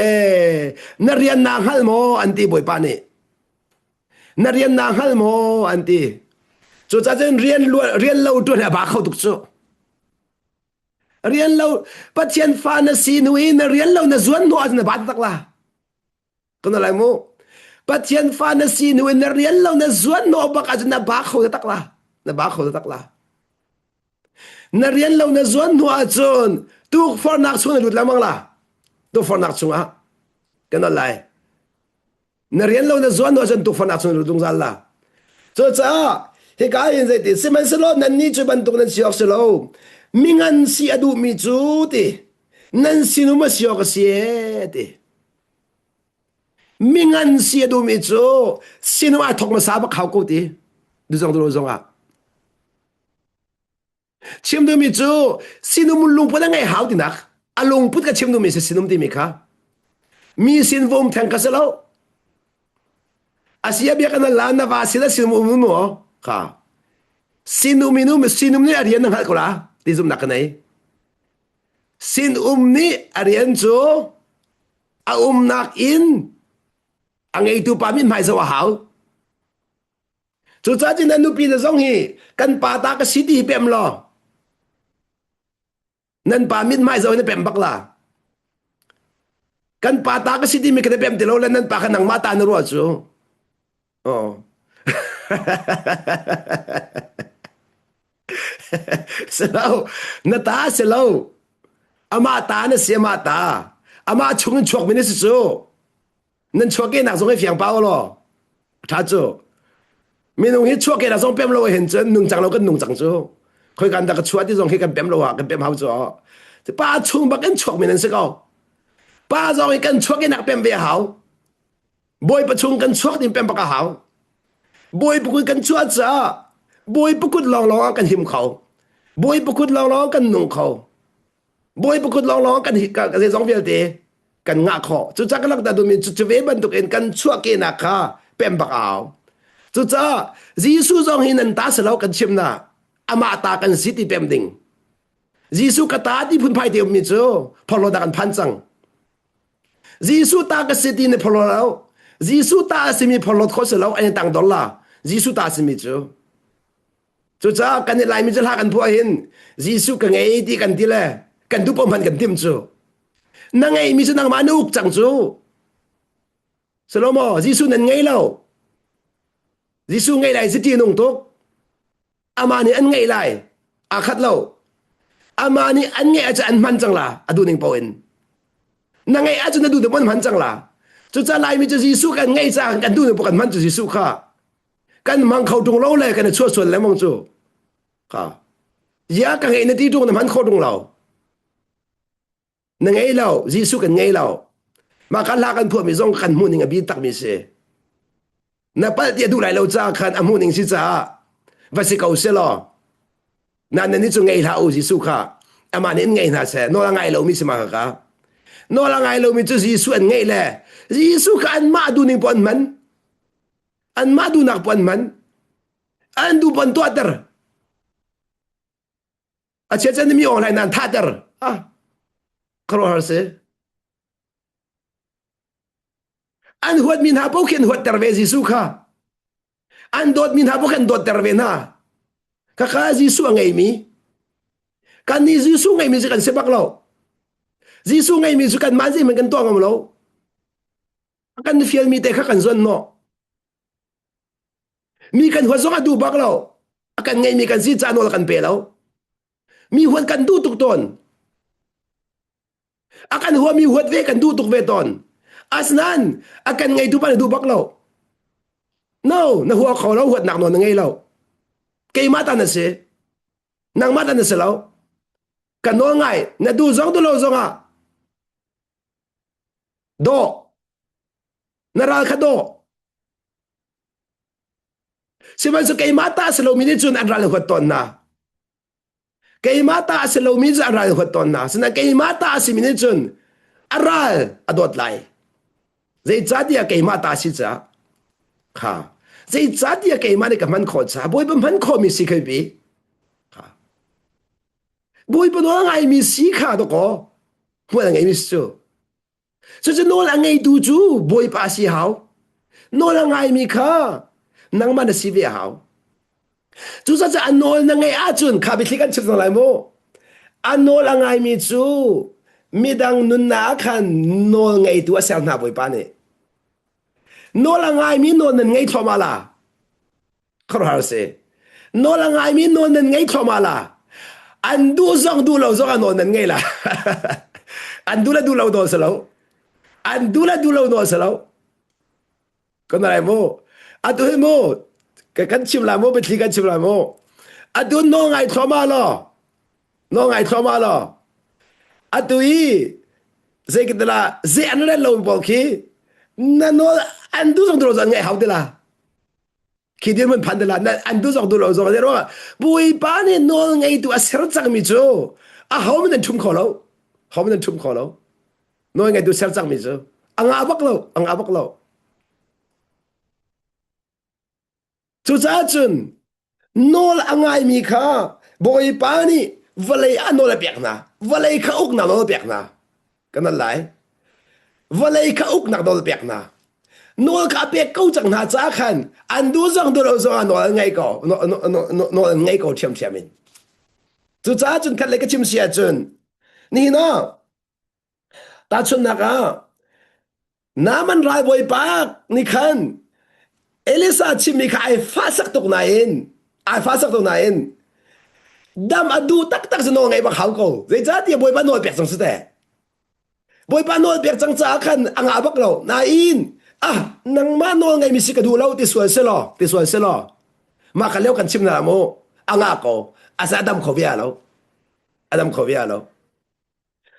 na rian na hal mo anti boy pa ni na rian na hal mo anti chu cha chen rian lo tu na ba khau tuk chu rian lo pathian fa na si nui na rian lo na zuan no na ba tak la kana lai mo pathian fa na si nui na rian lo na zuan no ba ka na ba khau tak la na rian lo na zuan no a chun tu for nak chun lut lamang la tu for nak chunga kana lai na rian lo na zuan no chun tu for nak chun lut dung la so cha he ka yin zai ti siman selo nan ni chu ban tu nan siok selo mingan si adu mi chu ti nan sinuma siyo ka siye ti mingan si adu mi chu sinuma thok ma sa ba khau ko ti du zong du zong a chim du mi chu sinum lung pa ngai hau ti nak alung put ka chim du mi se sinum ti mi kha mi sin vom thang ka se lo asia bia kana la na va sila sinum mo kha sinum sinum ni arian nang ko la ti zum nak nai sin ni arian chu a nak in angai tu pa min mai zo hau chu cha jin nu pi na zong hi kan pa ta ka city pem lo nan pa min mai zo ne pem bak la kan pa ta ka city mi ka pem te lo la nan pa ka nang mata na ro chu oh selo na ta selo ama ta na se ma ta ama chung chok mi ne su chu nan chok ke na zong fiang bao lo ta chu mi nong hi chok ke na zong pem lo hen chen nung chang lo kan nung chang chu khoi kan da ka chua ti zong hi kan pem lo wa kan pem hau chu te pa chung ba kan chok mi nan se ko pa zong hi kan chok ke na pem ve hau boy pa chung kan chok din pem ba ka hau boy pu kan chua cha boy pu kut long long kan him khau boy pu kut long long kan nung khau boy pu kut long long kan hi ka se zong vel te kan nga kho chu cha ka lak da du mi chu ve ban tuk en kan chua ke na kha pem ba au chu cha jisu zong hin an ta se lo kan chim na ama ta kan city pem ding jisu ka ta di phun phai te mi chu pholo da kan phan chang jisu ta ka city ne pholo lo jisu ta se mi pholo kho se lo an tang dol la jisu ta se mi chu cha kan lai mi jala kan phu hin jisu ka ngai ti kan ti le kan du pom han kan tim chu na ngai mi chu nang ma nuk chang chu Salomo jisu nan ngai lo jisu ngai lai city nong tok ama ni an ngai lai a khat lo ama ni an ngai a cha an man chang la adu ning poin na ngai a chu na du de mon man chang la chu cha lai mi chu jisu kan ngai cha kan du ne po kan man chu jisu kha kan mang khau tung lo le kan chu suan le mong chu kha ya ka ngai na ti tung na man khau tung lo na ngai lo jisu kan ngai lo ma kan la kan phu mi zong kan mu ning a bi tak mi se na pa ti du lai lo cha khan amu ning si cha va si kau se lo na na ni chu ngai la o jisu kha ama ni ngai na se no la ngai lo mi se ma ka no la ngai lo mi chu jisu an ngai le jisu ka an ma du ning pon man an ma du nak pon man an du pon to ter a che chen mi on lai nan tha ter a kro har se an huat min ha po khen huat ter ve jisu kha an dot min ha po khen dot ter ve na ka kha jisu ngai mi kan ni jisu ngai mi se kan se bak lo jisu ngai mi su kan man ji man kan to ngam lo kan fiel mi te kha kan zon no mi kan huat zong adu bak lo akan ngai mi kan si cha no kan pe lo mi huat kan du tuk ton akan huat mi huat ve kan du tuk ve ton asnan akan ngai tu pa du bak lo no na huat kho lo huat nak no ngai lo ke mata na se nang mata na se lo kan no ngai na du zong du lo zong a do naral kha do siman su ke mata se lo mi ni chun an ral huat ton na ke mata se lo mi za an ral huat ton na sna ke mata se mi ni chun aral adot lai zai cha dia ke mata si cha kha zai cha dia ke ma ni ka man kho cha boi bam man kho mi si khai bi kha boi ba no ngai mi si kha do ko mo ngai mi su so no la ngai du chu boi pa si hao no la ngai mi kha nang ma na si ve hao chu sa cha anol na ngai a chun kha bi thlikan chip lai mo anol la ngai mi chu midang nun na khan no ngai tu asel na boi pa ne no la ngai mi no nan ngai thoma la khar har se no la ngai mi no nan ngai thoma la an du zong du lo zong an no nan ngai la an du la du lo do se lo an du la du lo no se lo con này mo à tôi mo cái cắn chim là mo bị thi cắn chim là mo à tôi no ngày thoma lo no ngai thoma lo atui ze kitala ze anre lo bol ki na no andu song dro ngai hau de la khi đến mình phán là anh tôi dọc tôi lâu rồi đó bùi bán này nó ngay tôi sẽ rất chẳng mi chú hậu mình chung khó lâu hậu mình chung khó lâu nó ngay tôi sẽ chẳng mi chú anh à bắc lâu chú cha chun nó là anh ai mi kha bùi bán này vậy anh nó là bẹt na vậy khá úc nào nó là bẹt na cái này lại vậy khá úc nào nó là bẹt na nó cả bé câu chẳng hà giá khăn anh đu rằng tôi đâu rằng nó ngay cổ nó ngay cổ chém chém mình chú giá chân khát lấy cái chim xìa chân nì nó ta chân naga naman rai boy bạc nì khăn Elisa chim mi khai phát sắc tục này ai phát sắc tục này đam adu tắc tắc nó ngay bạc hảo cổ vậy giá thì boy bạc nó bẹt chẳng sự thế boy bạc nó bẹt chẳng giá khăn anh à bạc lâu na in nang ma no ngai mi sikadu lo ti sual se lo ma ka leo kan chim na mo anga ko asa adam khovia lo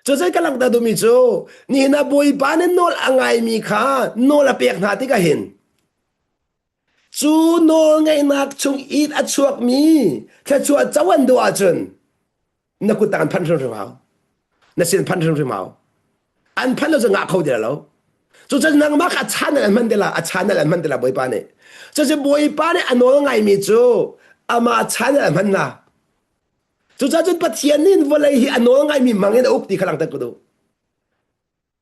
cho sai ka lang da du mi chu ni na boi pa ne nol angai mi kha no la pek na ti ka hin chu no ngai nak chung it a chuak mi kha chua chawan do a chun na ku tan phan rong hao na sin phan rong hao an phan lo nga khau de lo cho chân năng mắc chán là mình là bồi bán này cho nên bồi bán này anh nói ngày mi chú mà chán là mình là cho chân bắt tiền nên vừa lấy hi anh nói ngày mi mang cái ốc thì khả năng tất cả đâu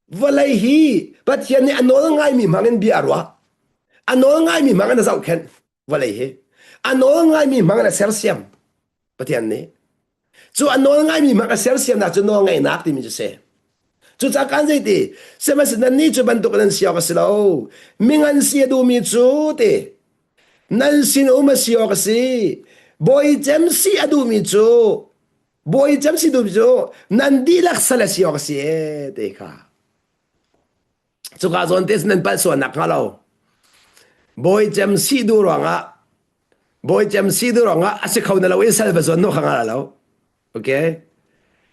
vừa lấy hi bắt tiền nên anh nói ngày mi mang cái bia rồi anh nói ngày mi mang cái rau khen vừa lấy hi anh nói ngày mi mang cái calcium bắt tiền này cho anh nói ngày mi mang cái calcium là cho nói ngày nát thì mìnhจะsẽ chú cha can gì thì xem mà xin ni chú ban tục nên xíu cái lâu mình ăn xíu đồ mi chú thì nên xin mà xíu cái gì boy chém xíu đồ mi chú boy chém xíu đồ mi chú nên đi lạc sala xíu cái gì thì cả chú cả rồi thì nên bắt số nạc lâu boy chém xíu đồ rồi ngã boy chém xíu đồ rồi ngã sẽ không nên là vậy sao bây giờ nó không ngã lâu ok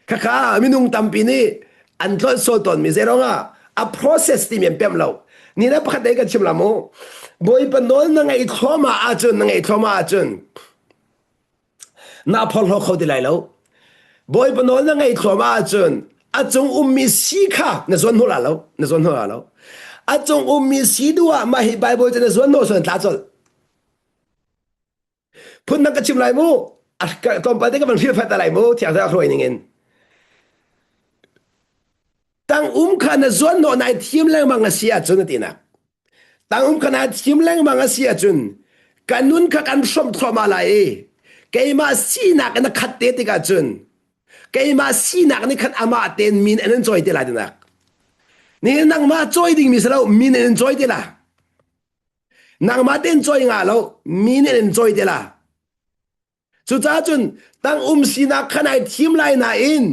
kaka mình nung tam pini anh thôi số tuần mình sẽ nói process thì mình bấm lâu ni na bắt đấy cái chim làm mo boy bên đó là ngày thoma à chun na phol ho khâu đi lại lâu boy bên đó là ngày thoma à chun mi si kha na zon ho la lâu mi si đua mà hi bible cho na zon no zon ta chol phun na cái chim lại mo còn bây giờ cái mình phiền phải lại mo thiệt ra rồi nên tang khăn zuan no nai thiam lang mang asia chun tina tang khana thiam lang mang asia chun kanun kha kan som thoma lai keima sina kan khatte ti ka chun keima sina kan khat ama ten min en enjoy te la dina ni nang ma joy ding mi salo min en enjoy te la nang ma ten joy nga lo min en enjoy te la chu cha chun tang sina khanai thiam lai na in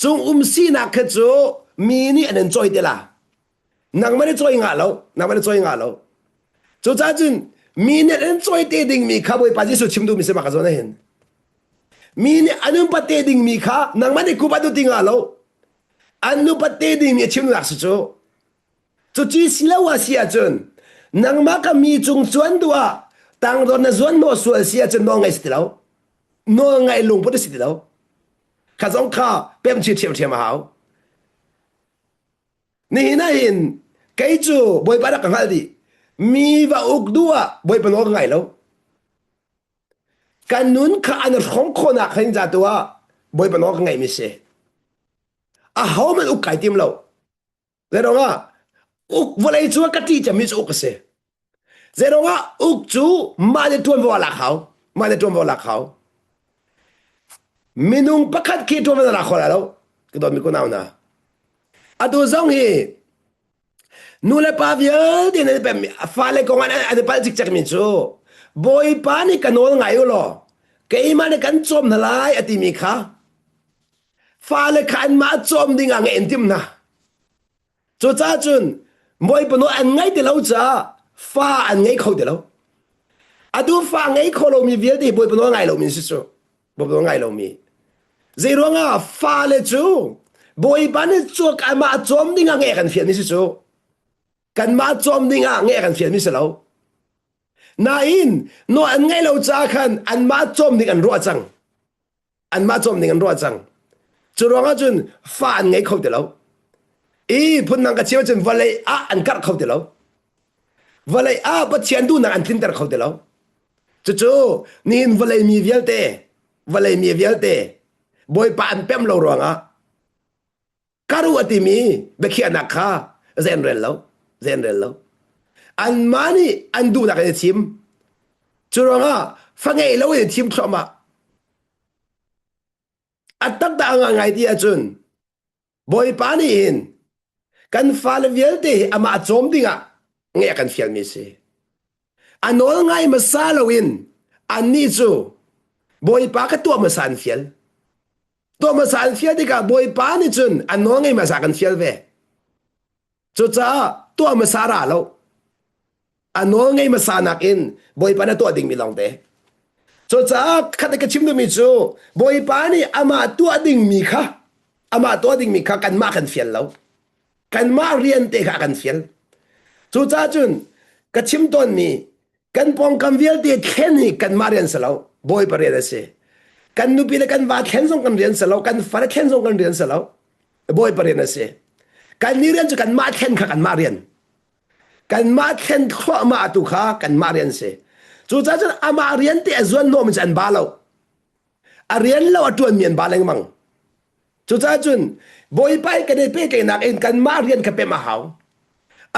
chung sina kha chu mini anh enjoy de la nang mane joy nga lo cho cha chun mini enjoy te ding mi kha boi pa ji su chimdu mi se ma ka zo na hen mini anum pa te ding mi kha nang mane ku ba du ting nga lo anu pa te ding mi chim la su cho chi sila wa sia chun nang ma ka mi chung chuan dua tang do na zuan no su sia chun no ngai sti lo no ngai lung po de sti lo kha zong kha pem chi thiam ma hao ni na hin cái chú bồi ba đã càng hal đi mi và uk đua bồi ba nó ngày lâu cái nún khá anh không khôn à khinh ra tua bồi ba nó ngày mi se hậu mình uk cái tim lâu thế đó à uk vừa lấy chú cái gì chả mi uk se thế đó à uk chú mà để tuôn vào lạc hậu minung pakat ki tuôn vào lạc hậu lâu cái đó mi có nào na adu zong hi nula pavia di na pem fale ko nga adu pal chik chak min chu boy pa ni kanol ngai lo ke ma ne kan chom na lai ati mi kha fale khan ma chom ding ang en tim na chu cha chun boy pa no an ngai de lo cha fa an ngai khau de lo adu fa ngai kho lo mi vial di boy pa no ngai lo min si chu boy pa no ngai lo mi zero nga fa le chu boy ban chu kan ma chom ding nge kan fian mi chu kan ma chom ding nge kan fian mi selo na in no an ngai lo cha khan an ma chom ding an ro chang an ma chom ding an ro chang chu ronga chun fa an ngai khau de lo e phun nang ka chiao chun valai a an kar khau de lo valai a pa chian du nang an tin tar khau de lo chu chu nin valai mi vial te boy pa an pem lo ronga karu ati mi be khia na kha zen rel lo an mani an du na ka chim chu ronga fa ngai lo e chim thoma atak da nga ngai ti achun boy pa ni in kan fal vial te ama chom dinga nge kan fial mi se anol ngai masalo in ani chu boy pa ka to masan fial to masan fial di ka boy pa ni chun anol ngai masa kan fial ve chu cha to masara lo anol ngai masanak in boy pa na to ding mi long te chu cha khat ka chim mi chu boy pa ni ama to ding mi kha kan ma kan fial lo kan ma rian te ka kan fial chu cha chun ka chim ton mi kan pong kam vial te khen hi kan ma rian salo boy pa rian se kan nu pi le kan va khen song kan rian salo kan far khen song kan rian salo boy pa rian se kan ni rian chu kan ma khen kha kan ma rian kho ma tu kha kan ma rian se chu cha chun ama rian te azwan no mi chan ba lo a rian lo atun mien ba leng mang chu cha chun boy pai ka de pe ke nak en kan ma rian ka pe ma hau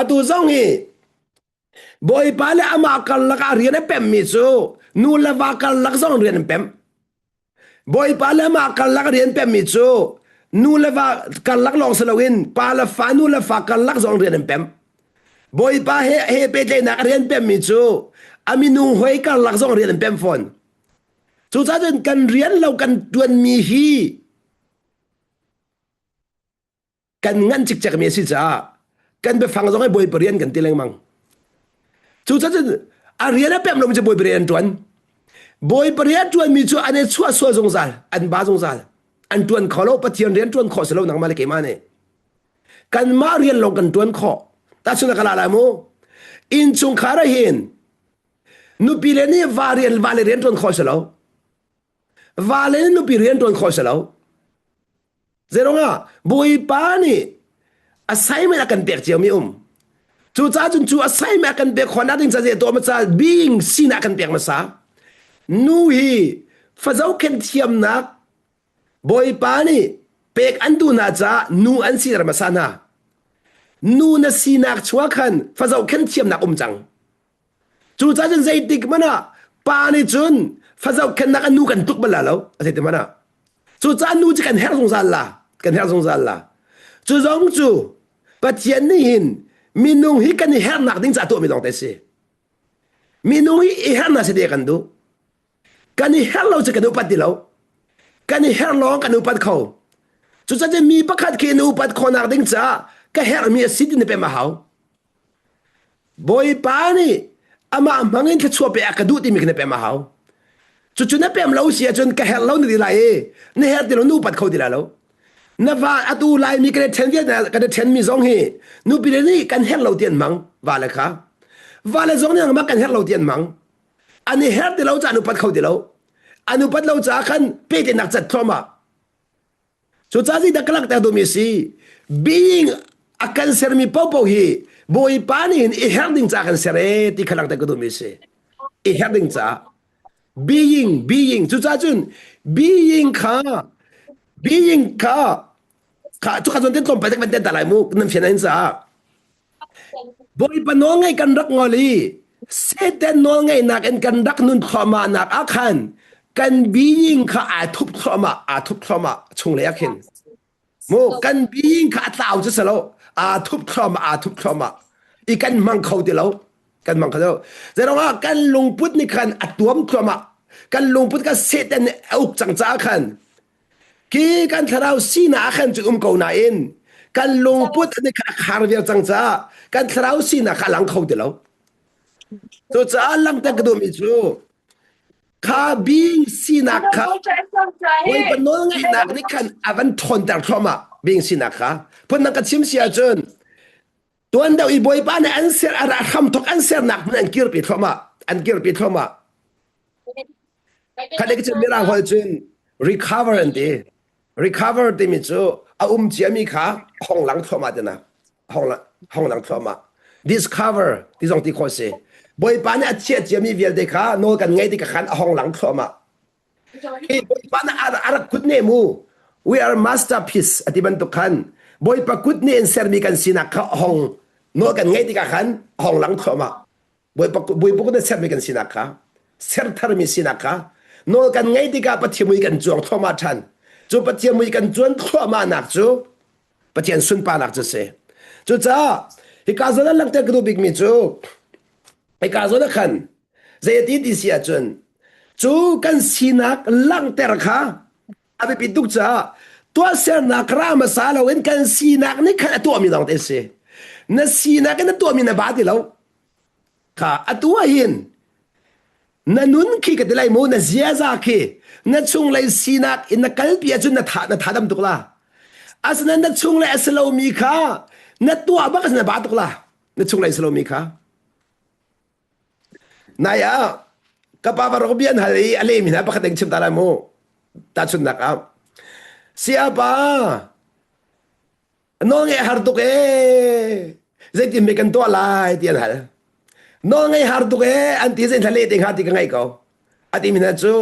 atu zong hi boy pa le ama kal lak a rian pem mi chu nu la va kal lak zong rian pem boy pa le ama kal lak rian pem mi chu nu la va kal lak long salawin pa la fa nu la fa kal lak zong rian pem boy pa he pe te nak rian pem mi chu ami nu hoi kal lak zong rian pem phone chu cha chun kan rian lo kan tuan mi hi kan ngan chik chak mi si cha kan be phang zong ai boy perian kan tileng mang chu cha chun a rian a pem lo mi boy perian tuan boy perian tuan mi chu ane chua so zong zal an ba zong zal an tuan kholo pathian rian tuan kho selo nang ma le ke ma ne kan ma rian lo kan tuan kho ta chuna kala la mo in chung khara hin nu pi le ni va le rian tuan kho selo va le nu pi rian tuan kho selo zero nga boy pa ni assignment akan pek chiao mi chu cha chun chu assignment akan pek khona ding cha je to ma cha being sin akan pek ma sa nu hi fa zau ken thiam nak boy pa ni pek an du na cha nu an si ra ma sa na nu na si nak chua khan fa zau ken thiam nak chang chu cha chun zai tik mana pa ni chun fa zau ken nak nu kan tuk bala lo ase te mana chu cha nu chi kan her song zal la chu zong chu pathian ni hin minung hi kan her nak ding cha to mi long te se minung hi her na se de kan du kan her lo che kan upat di lo kan her lo kan upat kho chu cha je mi pakhat ke nu upat kho nak ding cha ka her mi sit ni pe ma hau boy pa ni ama mangin ke chua pe akadu ti mi ke pe ma hau chu chu na pem lo sia chun ka her lo ni la e ne her ti lo nu upat kho di la lo na va atu lai mi ke ten viet na ka de ten mi zong hi nu pi le ni kan her lo tien mang va la kha va la zong ni ma kan her lo tien mang ani her ti lo cha nu pat kho ti lo anu pat lo cha khan pe te nak chat thoma chu cha ji da klak ta do mi si being a kan ser mi popo hi boy pani i her ding cha kan sere ti khalak ta ko do mi si i her ding cha being chu cha chun being kha chu kha zon ten tom pa tak ten ta lai mu nam fian an sa boy pa no ngai kan rak ngoli se ten no ngai nak en kan rak nun thoma nak akhan kan being kha a thup thoma chung le akhin mo kan being kha tao chu salo a thup thoma i kan mang khau ti lo kan mang khau zero nga kan lung put ni khan atuam thoma kan lung put ka se ten uk chang cha khan ki kan tharau si na khan chu ko na in kan lung put ni kha khar vel chang cha kan tharau si na kha lang khau ti lo so cha lang ta ka do mi chu ข้าบิงสีนักข้าไว้ปนโน้นไงนักนี่ขันอวันทนแต่ทรมาบิงสีนักข้าพนักกชิมเสียจนตัวอันเดียวอีบอยป้าเนี่ยอันเสียอะไรคำทุกอันเสียนักมันอันกิรปิดทรมาอันกิรปิดทรมาข้าเด็กจะมีรางวัลจน recover อันดี recover ที่มีจูอาเจียมีข้าห้องหลังทรมาเดนะห้องหลังทรมา discover ที่ตรงที่โคเซ่บอยป้าเนี่ยเชียเจียมีเวลเด็กข้าโน้กันไงที่ขันห้องหลังทรมาบอยป้าเนี่ยอะไรคุดเนมู we are masterpiece อธิบันตุกันบอยป้าคุดเนนเซอร์มีกันสินักข้าห้องโน้กันไงที่ขันห้องหลังทรมาบอยป้าคุดเนเซอร์มีกันสินักข้าเซอร์ทาร์มีสินักข้าโน้กันไงที่ข้าปฏิมือกันจวงทรมาทันจูปฏิมือกันจวนทรมานักจูปฏิอันสุนปานักจูเสจูจ้าฮิกาโซนั้นหลังจากกรูบิกมีจูฮิกาโซนั้นขันเจดีดิเสียจนจูกันสินักหลังเตอร์ข้าอาไปปิดดุกจ้าตัวเสียนักรามาสาเราเห็นกันสินักนี่ขันตัวมีดังเตเสนั่นสินักนั่นตัวมีนบาดิเราข้าตัวเห็นนั่นนุนขี้กันได้มูนั่นเสียจากขี้นั่นช่วงเลยสินักอินนักกัลปีจุนนั่นท่าดำตุกละอาศัยนั่นช่วงเลยสโลมีข้านั่นตัวบักนั่นบาตุกละนั่นช่วงเลยสโลมีข้านายกับปาบารกบียนฮาลีอะไรมีนะปะคัดเองชิมตาลามูตาชุนนักsiapa nong e harduk e zaitin me kan to lai tian hal nong e harduk e anti zen thale ting hati ka ngai ko ati mina chu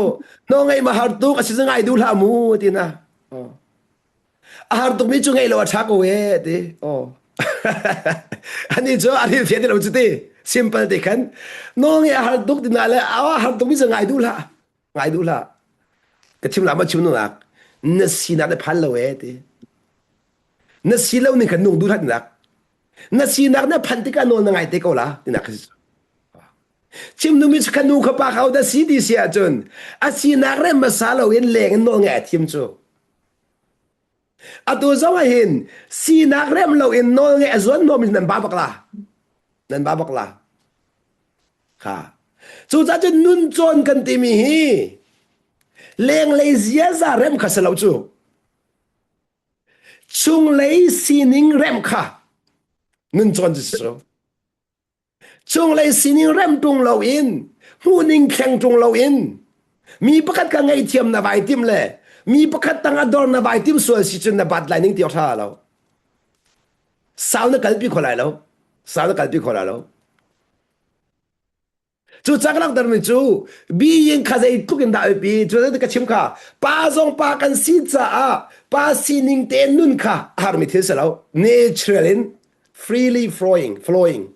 nong e ma harduk asi ngai du la mu tina harduk mi chu ngai lo cha ko e ti ani chu ari fian lo chu ti simple te kan nong e harduk tina le awa harduk mi chu ngai du la ka chim la ma chim no nak na sina de phal lo e ti na silo ni kan nung du that nak na sina na phan ti ka no na ngai te ko la ti nak chim nu mi kan nu kha pa khau da si di sia chun a sina re ma sa lo in leng no nge thim chu a tu zo hin sina rem lo in no nge azon no mi nan ba bak la kha chu cha chun nun chon kan ti mi hi leng le zia za rem kha sa lo chu chung lấy sining rem kha nun chon ji so chung lấy sining rem tung lo in hu ning kheng tung lo in mi pakat ka ngai thiam na vai tim le mi pakat tanga dor na vai tim so si chun na bat lai ning tiao tha lo sao na kalpi kholai lo chú chắc lắm đàn mình chú bi yên khá dây thuốc in đại bi chú thấy cái chim khá ba dòng ba căn xí cha ba xí ninh tên nun khá har mi thế sao natural in freely flowing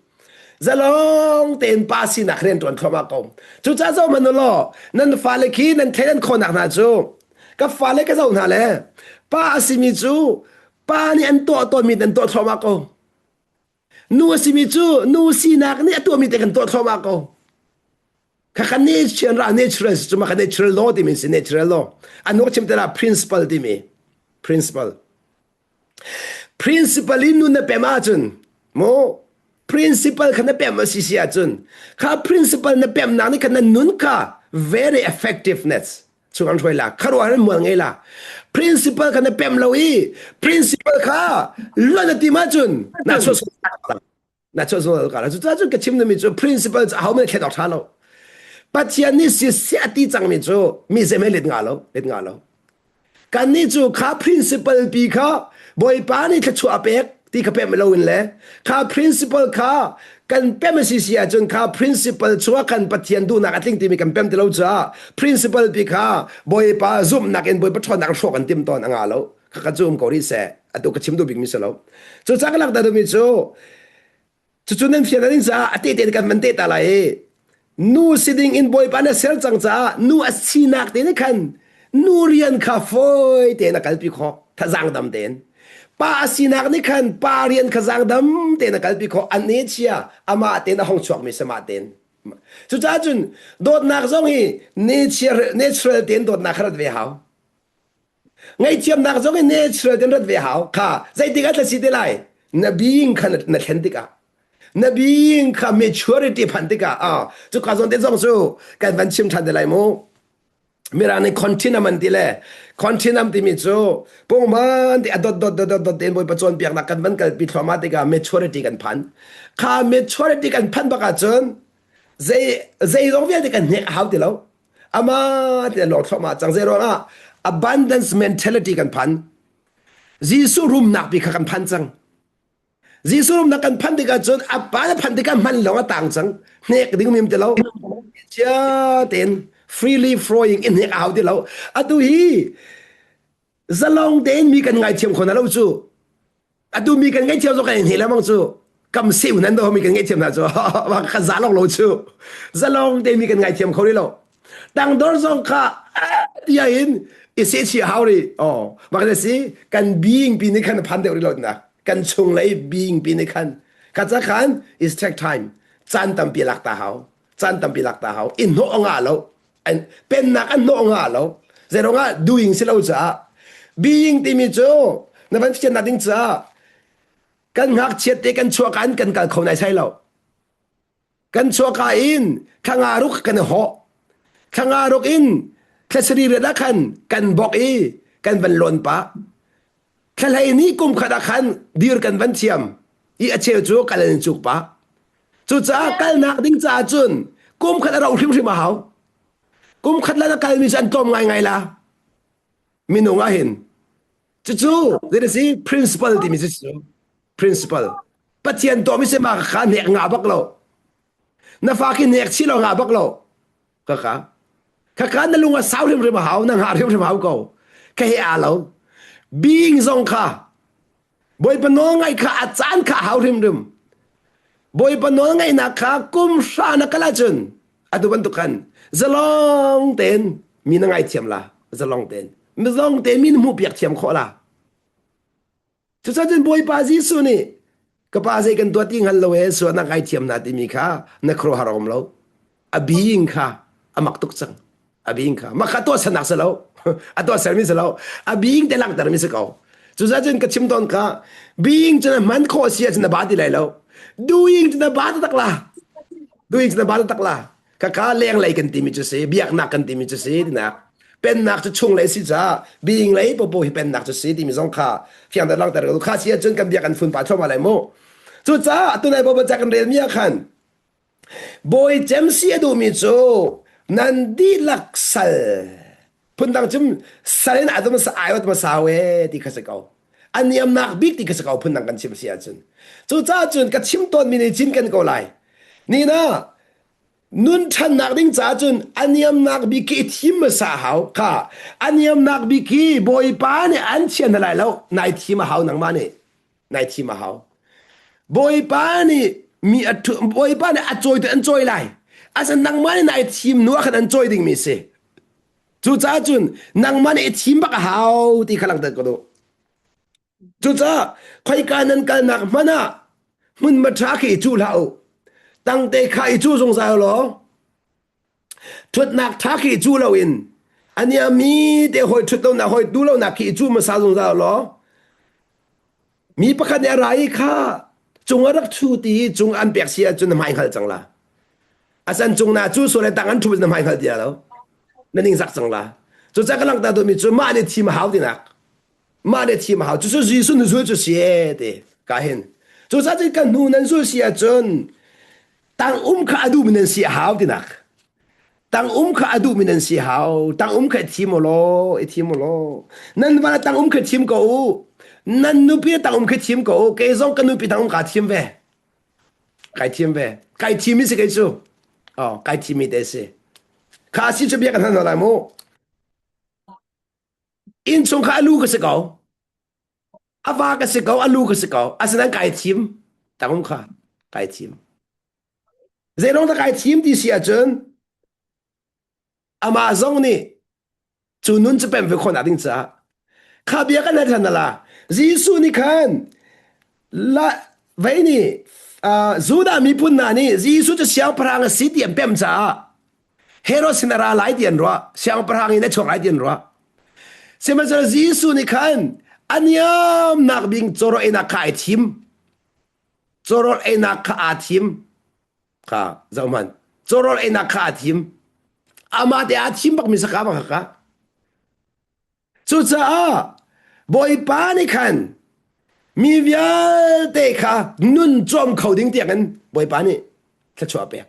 za long tên ba xí nạc ren tuần thoma công chú chắc sao mình lo nên pha lê khí nên thế nên con nạc na chú cái pha lê cái dòng nào lẽ ba xí mi chú ba ni anh to mi anh to thoma công nu xí mi chú nu xí nạc ni to mi anh to thoma công kaka natural cuma ka natural law di mi si natural law ano chim tera principle di mi principle inu na pema chun mo principle kana pema si siya chun ka principle na pem na ni kana nun ka very effectiveness chungang choi la karo han mo ngai la principle kana pem lo i principle ka lo na ti ma chun na cho ka la chu chu ka chim na mi chu principles how many khet ta loปัจจัยนี้สิอาทิตย์จังมิจูมีเสมเล็ดงาโลกันนี้จูข้า principle ปีข้าบอยปานี่ถ้าชัวเป็กที่ข้าเป็นไม่รู้อินเลยข้า principle ข้ากันเป็นไม่เสียจนข้า principle ชัวกันปัจจัยดูนักทิ้งที่มีกันเป็นที่เราจ้า principle ปีข้าบอยปา zoom นักเอ็นบอยปะชอนนักโชกันเต็มตอนงาโลข้าก็ zoom กอริเสะอันตัวก็ชิมดูบิ๊กมิสโลจูจักรลักแต่ดูมิจูนั่นเพียงนั้นจ้าอาทิตย์กันมันเตะอะไรนูsitting in boy pana sel chang cha nu asinak te ne khan nu rian kha foi te na kalpi kho tha jang dam ten pa asinak ne khan pa rian kha jang dam te na kalpi kho an ne chia ama te na hong chok mi sama ten chu cha chun dot nak zong hi natural ten dot nak rat ve hao ngai chiam nak zong hi natural ten rat ve hao kha zai ti ga ta si te lai na being khan na thlen ti ka na being ka maturity พันติกาจุกาซอนเตซองซูกันวันชิมทันเดลัยโม Mirani kontinam antile kontinam timicho pongman ti adot den boy pachon piak na kan ban kal pithomatika maturity kan phan kha maturity kan phan baka chon zai rong via kan ne how ti lo ama ti lo thoma chang zero na abundance mentality kan phan jisu rum nak bi kan phan chang jisu rum nak kan phan ti ka chon apa phan ti kan man lo tang chang ne ding mim ti lo cha ten freely flowing in here out di lo atu hi zalong den mi kan ngai thiam khona lo chu atu mi kan ngai thiam zo kan he la mang chu kam siu nan do mi kan ngai thiam na chu wa kha za lo chu zalong den mi kan ngai thiam khori lo dang dor zong kha dia in is it how ri oh ma kan si kan being bi ni kan phan de ri lo na kan chung lai being bi ni kan ka cha khan is take time chan tam pi lak ta hao chan tam pi lak ta hao in no nga lo and pen nak an no nga lo zero nga doing si lo cha being ti mi cho na ban chen na ding cha kan ngak chet te kan chua kan kal khau nai sai lo kan chua ka in khanga ruk kan ho khanga ruk in thasri re da kan bok i kan ban lon pa khalai ni kum khada khan dir kan ban thiam i a cheu chu kalan chuk pa chu cha kal nak ding cha chun kum khada ro hrim hrim ma hau kum khát là cái mình ăn tôm ngày là mình nông ai hin chú đây là gì principle thì mình chú principle bắt tiền tôm mình sẽ mà khá nhẹ ngã bắc lâu na pha cái nhẹ chỉ lo ngã bắc lâu cả nó luôn là sáu điểm rồi mà hảo năng hạ điểm rồi mà hảo cầu cái à lâu being zong kha boy pa no ngai kha achan kha hảo điểm boy pa no ngai na kha kum sa na kala chun atu bantukan zalong ten mi na ngai thiam la zalong ten mi mu piak thiam kho la chu sa jen boy pa ji su ni ka pa se kan to ting hal lo e so na ngai thiam na ti mi kha na khro harom lo a being kha amak tuk chang a being kha ma kha to sanak sa lo a to ser mi sa lo a being te lang tar mi sa ko chu sa jen ka chim ton kha being chen man kho sia chen ba ti lai lo doing chen ba ta tak la doing chen ba ta tak la ka leng lai kan ti mi chu se biak nak kan ti mi chu se na pen nak chu chung lai si cha being lai po hi pen nak chu se ti mi zong kha fiang da lang tar ko kha sia chun kan biak kan fun pa thoma lai mo chu cha tu nai bo cha kan re mi khan boy jem si du mi chu nan di lak sal phun dang chum salen adum sa ayot ma sa we ti kha se ko aniam nak big ti kha se ko phun dang kan chim sia chun chu cha chun ka chim ton mi ni chin kan ko lai ni na nun chan nak ding cha chun aniam nak bi ki thim ma sa hau kha aniam nak bi ki boy pa ne an chen lai lo nai thi ma hau nang ma ne nai thi ma hau boy pa ni mi atu boy pa ne a choi te an choi lai asan nang ma ne nai thim nu khan an choi ding mi se chu cha chun nang ma ne thim ba ka hau ti khalang ta ko do chu cha khoi ka nan kal nak mana mun ma tha ki chu lao tăng tê khai chú trong sao lo thuật nạc thác khi chú lâu in anh em mi để hồi thuật đâu nào hồi đủ lâu nạc khi chú mà sao trong sao lo mi bắt khăn nhà rai kha chung ở đất chú tí chung ăn bẹt xia chung nằm hai khal chẳng là à san chung na chú số lại tăng ăn chú nằm hai khal đi đâu nên hình sắc chẳng là chú chắc cái lăng ta tụi mi chú mà để thi mà hảo đi nạc mà để thi mà hảo chú số gì số nữa chú xia để cả hin chú chắc cái cần nu nên số xia chung tăng khá adu mình si hào đi nè tăng khá adu mình si hào tăng khá team lo nên vào tăng khá team có nên nu bị tăng khá team có cái giống cái nu bị tăng khá team về cái team is cái số cái team đấy sẽ khá sĩ cho biết cái thằng nào làm mo in chung khá alu cái sự có ava cái sự có alu cái sự có asan cái team tăng khá cái team dễ dong ta cái team đi xia chân Amazon ni chủ nun chỉ bên với con nào đinh cha khác biệt cái này thằng là Giêsu ni khan là vậy ni Juda mi pun na ni Giêsu cho xiang parang si điểm bem cha Herod sinara lại điểm rồi xiang parang này chọn lại điểm rồi xem mà giờ Giêsu ni khan anyam nak bing choro ena kai team choro ena ka team kha zaman chorol ena kha thim ama te a thim bak mi saka ma ka chu cha a boy pa ni khan mi vial te kha nun chom khâu ding tiang an boy pa ni thla chua pe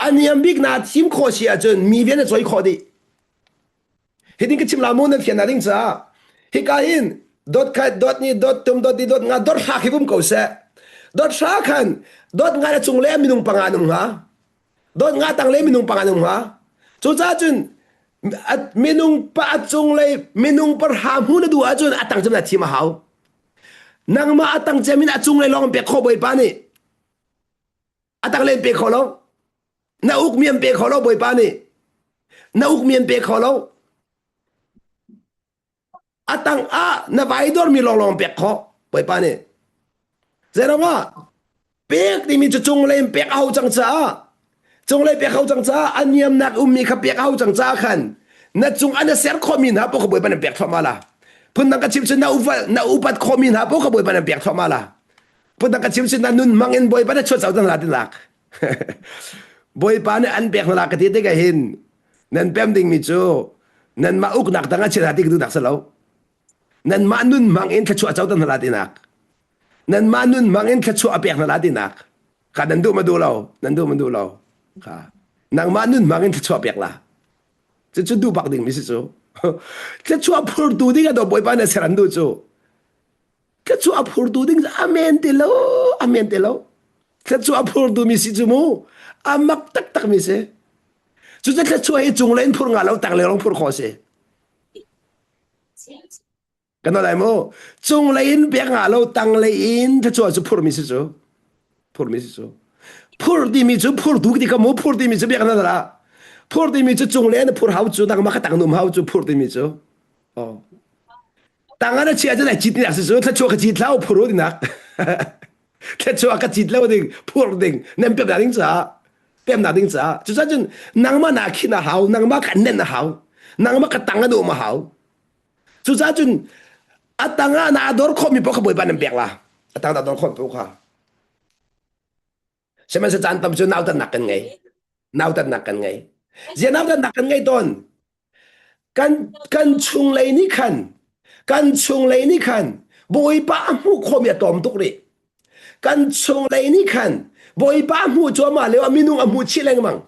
aniam big na thim kho sia chun mi vian na choi kho di hiding ke chim la mo na thian na ding cha hi ka in dot kha dot ni dot tum dot di dot nga dot ha khibum ko se dot sha khan dot nga na chung le mi nung panga nung ha dot nga tang le mi nung panga nung ha chu cha chun minung pa chung le minung par ham hu na du a chun atang cham na thima hau nang ma atang chamin achung le long pe kho boy pa ni atang le pe kho lo na uk miem pe kho lo boy pa ni na uk miem pe kho lo atang a na vai dor mi long long pe kho boy pa ni zero ma pe ni mi chung le pe hau chang cha chung le pe hau chang cha aniam nak mi kha pe hau chang cha khan na chung ana ser kho min ha po kho boy pa ni pe thoma la pun nang ka chim sin na upat kho min ha po kho boy pa ni pe thoma la pun nang ka chim sin na nun mangin boy pa na chot sau dang la tin lak boy pa ni an pe la ka ti te ka hin nan pem ding mi chu nan ma uk nak danga chira ti du dak sa lo nan ma nun mangin ka chu a chau dang la tin lak nan ma nun mangin ka chu a pe la tin lak ka nan du ma du lo nan du ma du lo ka nang ma nun mangin ka chu a pe la chu chu du bak ding mi si chu ka chu a phur du ding do boy pa na seran du chu ka chu a phur du ding amen te lo ka chu a phur du mi si chu mu amak tak tak mi se chu cha ka chu ai chung len phur nga lo tang le long phur kho se kan no lai mo chung len pe nga lo tang le in ka chu a chu phur mi si chu phur mi si chu phur di mi chu phur du di ka mo phur di mi chu be kan na la phur di mi chu chung len phur hau chu nang ma ka tang num hau chu phur di mi chu oh tang ana chia cha lai chit ni sa chu ta chu ka chit lao phur di nak ta chu ka chit lao ding phur ding nem pe da ding cha pem na ding cha chu cha chun nang ma na khi na hau nang ma kan nen na hau nang ma ka tang do ma hau chu cha chun atanga na dor kho mi po ka boy pa nem pek la atang da dor kho po kha se man sa chan tam chu nau ta nak kan ngai nau ta nak kan ngai je nau ta nak kan ngai ton kan chung lei ni khan kan chung lei ni khan boy pa mu kho mi tom tuk ri kan chung lei ni khan boy pa mu cho ma le minung amu chi leng mang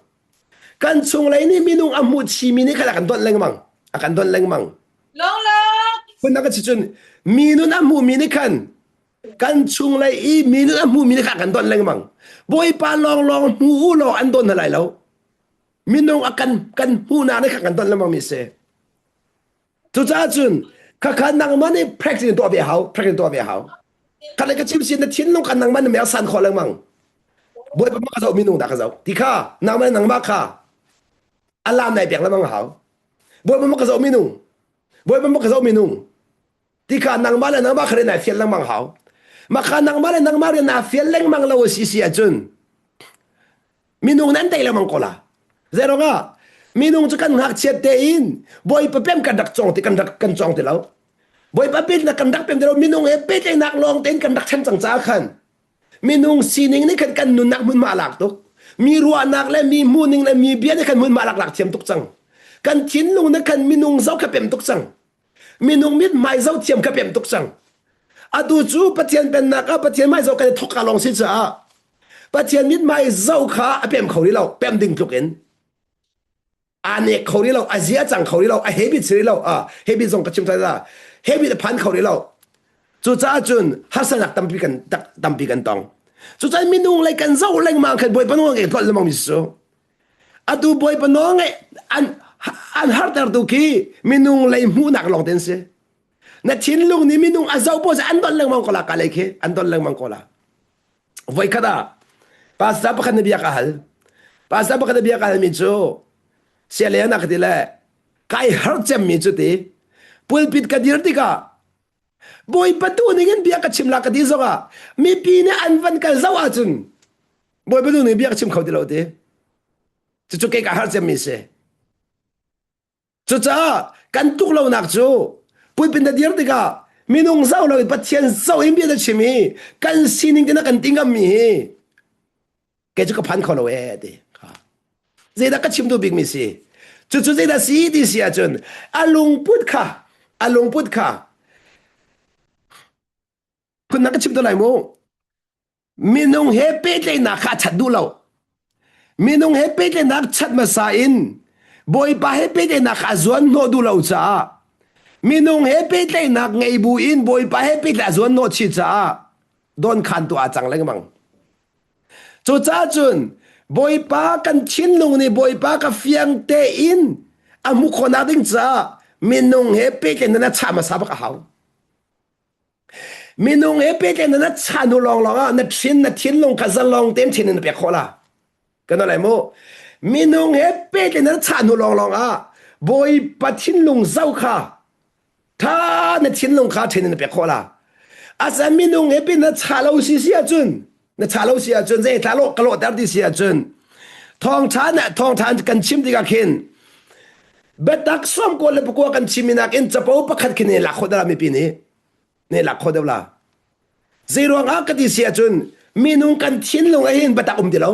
kan chung lei ni minung amu chi mi ni khala kan don leng mang akan don leng mang long long kun na ka chi chun minun amu mi ni khan kan chung lei i minun amu mi ni kha kan don leng mang boy pa long long mu lo an don na lai lo minung akan kan hu na ni kha kan don leng mang mi se tu cha chun ka khan nang ma ni practice to be hau practice to be hau ka le ka chim sin na thin long kan nang man me san kho leng mang boy pa ma ka zo minung da ka zo ti kha nang ma nang ma kha alam nai pek la mang hau boy pa ma ka zo minung boy pa ma ka zo minung ti kha nang ma la nang ma khre na fiel lang mang hau ma kha nang ma la nang ma na fiel leng mang lo si si a chun minung nan dai la mang ko la zero nga minung chu kan hak chet te in boy pa pem kan dak chong ti kan chong ti lo boy pa pin na kan dak pem te lo minung e pe te nak long ten kan dak chen chang cha khan minung sining ni kan nun nak mun ma lak tuk mi ruwa nak le mi muning le mi bia ni kan mun ma lak thiam tuk chang kan thin lung na kan minung zau ka pem tuk chang minung mit mai zau thiam ka pem tuk chang adu chu pathian pen nak a pathian mai zau ka thok ka long si cha pathian mit mai zau kha a pem khori lo pem ding tuk en ane khori lo azia chang khori lo a hebi chri lo a hebi zong ka chim ta da hebi de phan khori lo chu cha chun hasanak tampi kan tong chu cha minung lai kan zau leng mang khan boy panong e thol lemang mi so adu boy panong e an hartar tu ki minung lai mu nak long ten se na thin lung ni minung azau bo an don leng mang ko la ka le ke an don leng mang ko la voi kada pasta pa kan biya ka hal pasta pa kan biya ka hal mi chu se le na ka dile kai har chem mi chu ti pulpit ka dir ti ka boy patu ningen biya ka chimla ka di zoga mi pi ne anvan ka zawa chun boy patu ne biya ka chim khau di lo te chu ke ka har chem mi se chu cha kan tuk lo nak chu pulpit na dir ti ka minung zau lo pathian zau im biya da chimi kan sining na kan tingam mi ke chu ka phan kho lo e de เจดาก็ชิมดูบิ๊กมิสิจุดเจดาสีดีเสียจนอาลุงพุทธค่ะอาลุงพุทธค่ะคุณนักก็ชิมตัวไหนโมมีนุ่งเฮเป้เลยนักขัดดูเรามีนุ่งเฮเป้เลยนักชัดมาสาอินบอยป้าเฮเป้เลยนักอาจวนโนดูเราจ้ามีนุ่งเฮเป้เลยนักไงบูอินบอยป้าเฮเป้เลยอาจวนโนชิจ้าโดนขันตัวอาจังเลยมั้งจุดจ้าจุนบอยป้ากันชินลุงนี่บอยป้ากับเฟียงเตอินอามุขนาดิ้งจ้ามีนุ่งเฮเป้เลยนักชามาสาบกับเขามีนุ่งเฮเป้เลยนักชาหนูลองอ่ะนักชินลงขัดลองเต็มชินนั่นเปียกโคลากันอะไรโมมีนุ่งเฮเป้เลยนักชาหนูลองอ่ะบอยป้าชินลงเจ้าค่ะถ้านักชินลงขาชินนั่นเปียกโคลาอาจารย์มีนุ่งเฮเป้นักชาเราเสียจุนนักชาเราเสียจุนเจ้าทารกกระโดดดีเสียจุนทองทานน่ะทองทานกันชิมดีกันเข็นเบ็ดดักซ้อมกวนเลยพวกกันชิมินักอินจะปูปักขัดกินเนี่ยหลักคนเดียวไม่ปีนี้เนี่ยหลักคนเดียวละเจรวงอากติเสียจุนมีนุ่งกันชินลงไอ้เห็นเบ็ดดักเดียว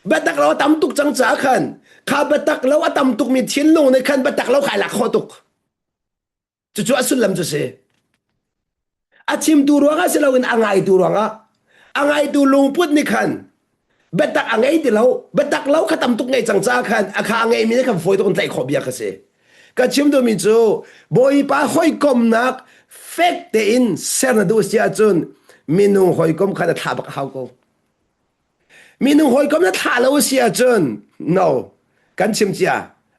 เบ็ดดักเราตำตุกจังจ้าขันข้าเบ็ดดักเราตำตุกมีชินลงในขันเบ็ดดักเราขายหลักคนตุกจู่ๆอสุลลัมจะเสียอาชิมดูรวงอ่ะเสลาวินอ่างไงดูรวงอ่ะอ่างไงดูลงพุทธนี่ขันเบ็ดดักอ่างไงที่เราเบ็ดดักเราข้าตำตุกไงจังจ้าขันอาข้าอ่างไงมีนี่ขันฝอยตุกใจขอบยากันเสียก็ชิมดูมิจูบอยป้าห้อยกลมนักเฟกเตอินเซนดูเสียจุนมินุงห้อยกลมขันท่าบักเขาก็มินุงห้อยกลมนักท่าเราเสียจุน no กันชิมเสีย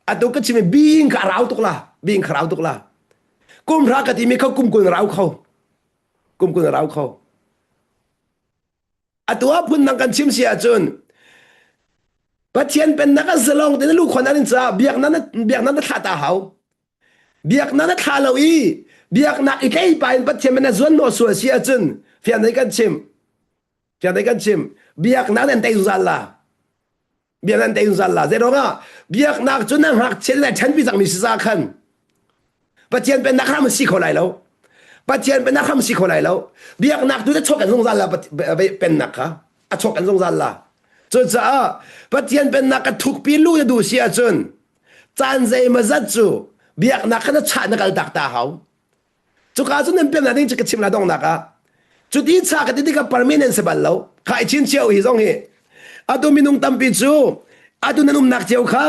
อะตุก็ชิมบิงขาราวตุกละบิงขาราวตุกละกุมรักกันที่มีเขากุมกุนราวเขากุมกุนราวเขาอะตัวพุ่นนังกันชิมเสียจุนปัจเจียนเป็นนักสลองแต่ลูกคนนั้นจ้าเบียกนั้นท่าตาเขาเบียกนั้นท่าเราอีเบียกนักอีกไอ้ไปปัจเจียนเป็นส่วนโนส่วนเสียจุนเพียงในกันชิมเพียงในกันชิมเบียกนั้นแต่ยุซัลลาเบียกนั้นแต่ยุซัลลาเจ้าว่าเบียกนักจุนนักหักเช่นไรฉันพิจารณาสิซาคันปัจเจียนเป็นนักข้ามสิคนไหนแล้วปัจเจียนเป็นนักข้ามสิคนไหนแล้วเบียกนักดูจะชกกันสงซัลลาเป็นนักค่ะชกกันสงซัลลาจุดจ้าปัจเจียนเป็นนักทุกปีลูกจะดูเสียจนจานใจมาจัดจูเบียกนักขนาดชาตินักดักตาเขาจุกอาจุนนั้นเป็นนักที่จะชิมลาดองนักจุดที่ชาติที่กับปาร์มิเนนส์บัลแล้วข้าชินเชียวฮิซงเฮอาดูมินุงตัมปิจูอาดูนันนักเจียวข้า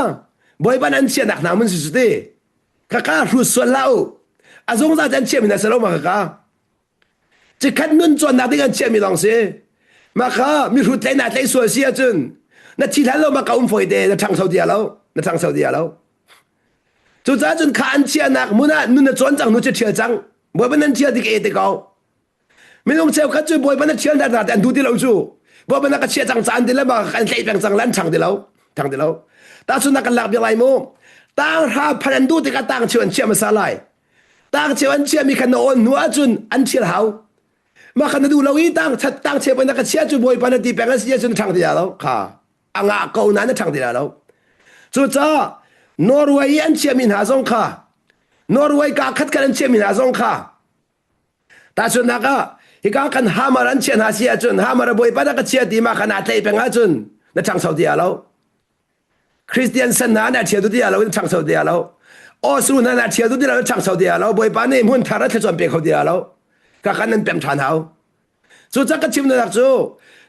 บ่อยบ้านนั้นเชียนักนามันสุดที่ข้ารู้ส่วนเราอาจงจะจันเชียมินาสโลมาข้าจะขัดเงินจวนนักที่กันเชียมิลองเสียมาข้ามีรู้ใจนักใจส่วนเสียจนนัดที่ท่านเรามาเก่าฝอยเดนัดทางซาอุดิอาแล้วนัดทางซาอุดิอาแล้วจุดจ้าจนข้าอันเชียนักมุนันจวนจังนุจะเชียจังบ่อยบ้านนั้นเชียที่เอติเก่าไม่ต้องเชียวข้าจู่บ่อยบ้านนั้นเชียนัดแต่ดูที่เราจู่บ่อยบ้านนั้นก็เชียจังจานที่แล้วมาอันใจเป็นจังลันทางที่เราทางที่เราแต่สุนัขกันหลักเป็นไรโม่ต่างหาพันดูที่ก็ต่างเชียวอันเชียมาสลายต่างเชียวอันเชียมีขนมนัวจุนอันเชียเขามาขนาดดูเราอีตั้งเชฟเป็นนักเชียร์จุบอยปนัดที่เป็นเชียร์จนทางเดียวแล้วค่ะอ่างเก่านั้นทางเดียวแล้วจุดจ้านอร์เวย์อันเชียร์มินหาซงค่ะนอร์เวย์ก็ขัดกันเชียร์มินหาซงค่ะแต่ส่วนนักฮิกากันฮามารันเชียร์หาเชียร์จนฮามาระบอยปนักเชียร์ที่มาขนาดที่เป็นจนในทางซาอุดิอาแล้วคริสเตียนสันนาเนี่ยเชียร์ตัวเดียวแล้วทางซาอุดิอาแล้วออสรูนั่นเชียร์ตัวเดียวแล้วทางซาอุดิอาแล้วบอยปานี่มุ่งทารัฐจวนเป็นเขาเดียวแล้วก็ขันนั้นเป็นฐานเขาสุดท้ายก็ชิมนักจู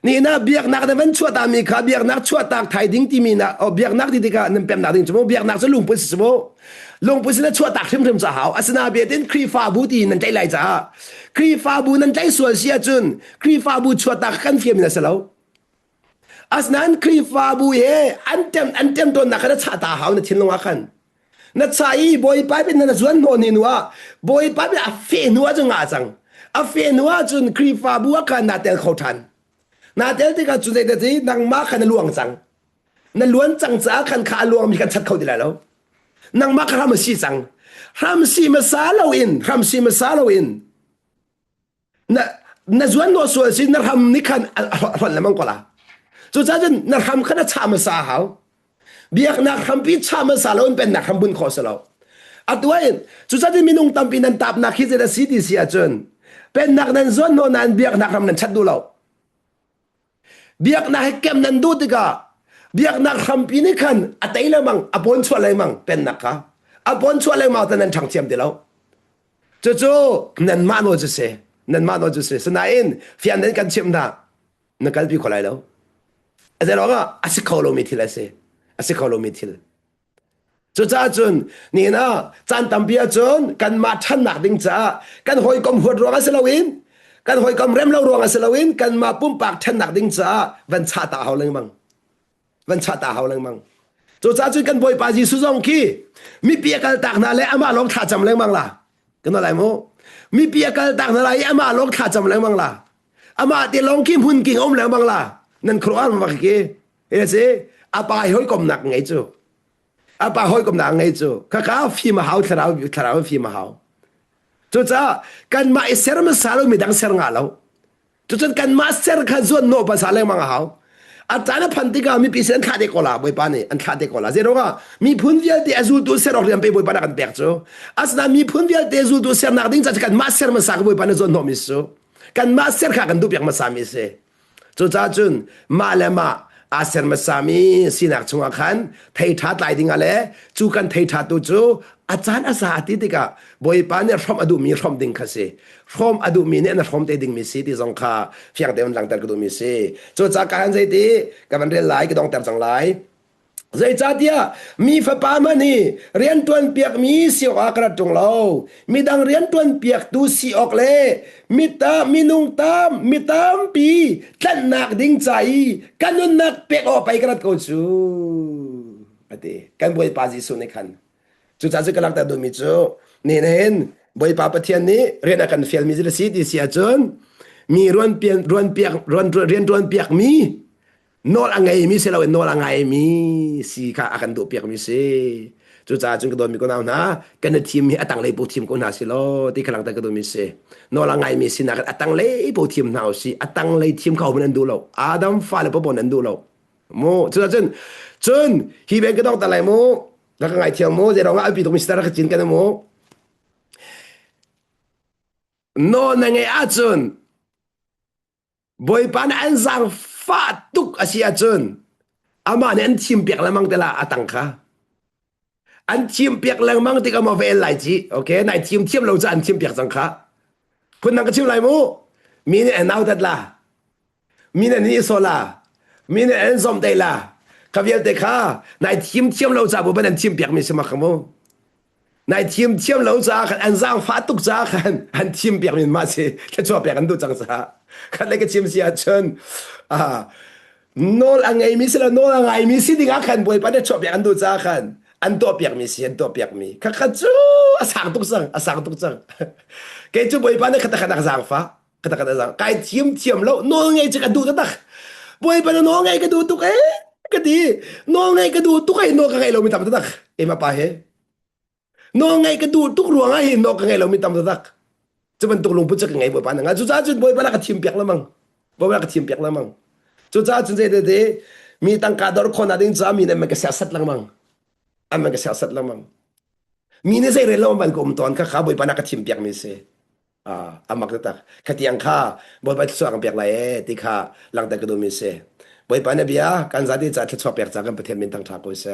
นี่นะเบียกนักแต่เป็นชั่วตามีขาเบียกนักชั่วตากไทยดิ้งที่มีนะเบียกนักที่ก็นั่นเป็นนักดิ้งจมูกเบียกนักจะลุงปุ่นสมลุงปุ่นนั่นชั่วตากทึมจะหาวอาสนาเบียดินครีฟ้าบูตีนั่นใจไหลจ้าครีฟ้าบูนั่นใจส่วนเสียจุนครีฟ้าบูชั่วตากกันเฟียมินะเสลาอาสนั้นครีฟ้าบูอันเต็มตัวนักนั้นชาตาหาวนั่นทิ้งลงอาคันนั่นใช่บอยไปเป็นนั่นส่วนโน่นนี่นัวบอยไปเป็นอาเฟนัวจังอาจังอาเฟนัวจนครีฟ้าบัวกันนาเตลเขาทันนาเตลที่กันจุดเด็ดที่นางมากันลวงจังนั่นล้วนจังจ้ากันขาลวงมีกันชัดเขาดีแล้วนางมากันทำซีจังทำซีมาซาลาวินทำซีมาซาลาวินนั่นส่วนโน้ส่วนซีนั่นทำนี่กันคนละมังกรละจุดจ้าจนนั่นทำขนาดชามาซาเขาเบียกนักทำพิชามาซาลาวินเป็นนักทำบุญขอสลาอัดไว้จุดจ้าที่มีนุ่งตำปีนันตับนักคิดจะสีดีเสียจนเป็นนักนั้นส่วนโน้นนั้นเบียกนักทำนั้นชัดดูเราเบียกนักให้เก็บนั้นดูติกา เบียกนักทำปีนี้ขันอัตไอละมังอปนชัวเลยมังเป็นนักค่ะอปนชัวเลยมังแต่นั้นช่างเทียมเดียวจู่ๆนั่นมาโนจุเสนั่นมาโนจุเสสนายนฟิอันเดนกันเชื่อมดานักการพิคนไรแล้วแต่เราก็อาศัยเขาลงมิทิลเสอาศัยเขาลงมิทิลจู่จ้าจุนนี่นะจันตัมเปียจุนกันมาทันหนักดิ้งจ้ากันหอยกลมหัวรวงอาศัยเราวินกันหอยกลมเร็มเรารวงอาศัยเราวินกันมาปุ่มปากทันหนักดิ้งจ้าวันชาตาเขาเลยมังวันชาตาเขาเลยมังจู่จ้าจุนกันบอยปาจีสุจงคีมีเปียกันตักนาเลยอามาลงท่าจำเลยมังล่ะกันอะไรโมมีเปียกันตักนาเลยอามาลงท่าจำเลยมังล่ะอามาตีลงคิมหุ่นกิ่งอมแล้วมังล่ะนั่นครัวมันว่ากี่เฮ้ยสิอาปายหอยกลมหนักไงจู่อาปายหอยกลมหนักไงจู่ข้าข้าฟีมาหาวทราวฟีมาหาวจู่จ้ากันมาเอเซอร์มาสาลมีดังเซอร์งาแล้วจู่จ้ากันมาเซอร์ขันส่วนโนภาษาเลยมังหาวอาจารย์พันธิกามีพิเศษขาดเด็กละบ่อยปานนี่อันขาดเด็กละเจ้ารู้ว่ามีพื้นเวียดที่อาจูตัวเสร็จออกเรียนไปบ่อยปานกันแบกจู่อาสนามีพื้นเวียดที่อาจูตัวเสร็จนักดิ้งจะกันมาเซอร์มาสักบ่อยปานส่วนโนมิสูกันมาเซอร์ขากันดูเปียกมาสามิเสจู่จ้าจุนมาเลมาอาเซอร์มาสามีสินักชงขันไทยทัดไลดิ้งอะไรจู่กันไทยทัดตัวจู่อาจารย์อาสาติติกาบ่อยปานเนี่ยพร้อมอดูมีพร้อมดิ้งคาเซ่พร้อมอดูมีเนี่ยนะพร้อมเตดิ้งมีสิที่สงขาเพียงแต่มันหลังแต่ก็ดูมีสิจู่จ้าการใจดีกับมันเรียนหลายก็ต้องแต่จังหลายใจจ้าเดียมีฟ้าป่ามันนี่เรียนตัวนเปียกมีสิออกกระจงเรามีดังเรียนตัวนเปียกดูสิออกเลยมีตามมีนุ่งตามมีตามปีท่านนักดิ้งใจกันนุ่นนักเปียกออกไปกระโดดจูอดีกันบวยปาจิสุในขันจู่จ้าจะกำลังแต่ดูมิจูนี่เห็นบวยปาปะเทียนนี้เรียนกันเฟียลมิจิลสิที่เสียจนมีรวนเปียกรวนเปียกรวนเรียนรวนเปียกมีโนละไงมีเสลาโนละไงมีสิข้าอากันดูเปียกมีเสจู่จ้าจึงกระโดดมีคนเอานะกันทีมมีอัตังเลยปูทีมคนหาสิโลที่กำลังแต่กระโดดมีเสโนละไงมีสินะกันอัตังเลยปูทีมหาสิอัตังเลยทีมเขาเป็นนันดูเราอาดัมฟาเลปปนันดูเราโมจู่จ้าจนฮีเบนก็ต้องแต่ไรโมแล้วก็ไงเที่ยวโมจะร้องว่าปีตรงมิสเตอร์ก็จินกันโมโนนั่งไงอาจนบอยปานอันสังฟาตุกอาเซียจนอามาเนี่ยอันทีมเปียกละมังแต่ละอาตังค่ะอันทีมเปียกละมังที่ก็มาเวลไลจีโอเคในทีมเราจะอันทีมเปียกสังค่ะคุณนั่งก็ทีมไรมูมีเนี่ยนาวดัดละมีเนี่ยนี่โซล่ามีเนี่ยอันซอมเตล่าข้าเวียเตค่ะในทีมเราจะบุเป็นอันทีมเปียกมีสมัครมูในทีมเราจะอันสังฟาตุกจะอันทีมเปียกมีมาสิแค่ชอบเปียกกันดูจังซะคันเล็กทีมเสียชนโนละไงมีสิละโนละไงมีสิดิ่งอาคันบวยปานได้ชอบอย่างอันดูจ้าคันอันตัวเปียกมีสิอันตัวเปียกมีข้าจูอาสังตุกสังอาสังตุกสังแกจูบวยปานได้ขัดขัดสังฟ้าขัดขัดสังไก่ทีมแล้วโนไงจะกันดูตักบวยปานโนไงกันดูตุกก็ดีโนไงกันดูตุกโนกันไงเราไม่ทำตักมาปะเฮโนไงกันดูตุกรวงไงโนกันไงเราไม่ทำตักจะเป็นตุกลงพุทธกันไงบวยปานงั้นจู่จ้าจุดบวยปานก็ทีมเปียกแล้วมั้งบวยปานก็ทีมเปียกแล้วมั้งจู่จ้าจุดเด็ดมีตั้งการดอร์คนอะไรจ้ามีเนี่ยมันก็เสียสัตว์ละมั้งอันมันก็เสียสัตว์ละมั้งมีเนี่ยใช่เรื่องมันก็มตอนข้าบอยปานักทีมเปียกมีเสอามักจะตักขัดยังข้าบอยปานสวงเปียกไรที่ข้าหลังแต่ก็ดูมีเสบอยปานเนี่ยเบียกันซาดีจัดชอบเปียกจากกันประเทศมินตั้งทากุยเส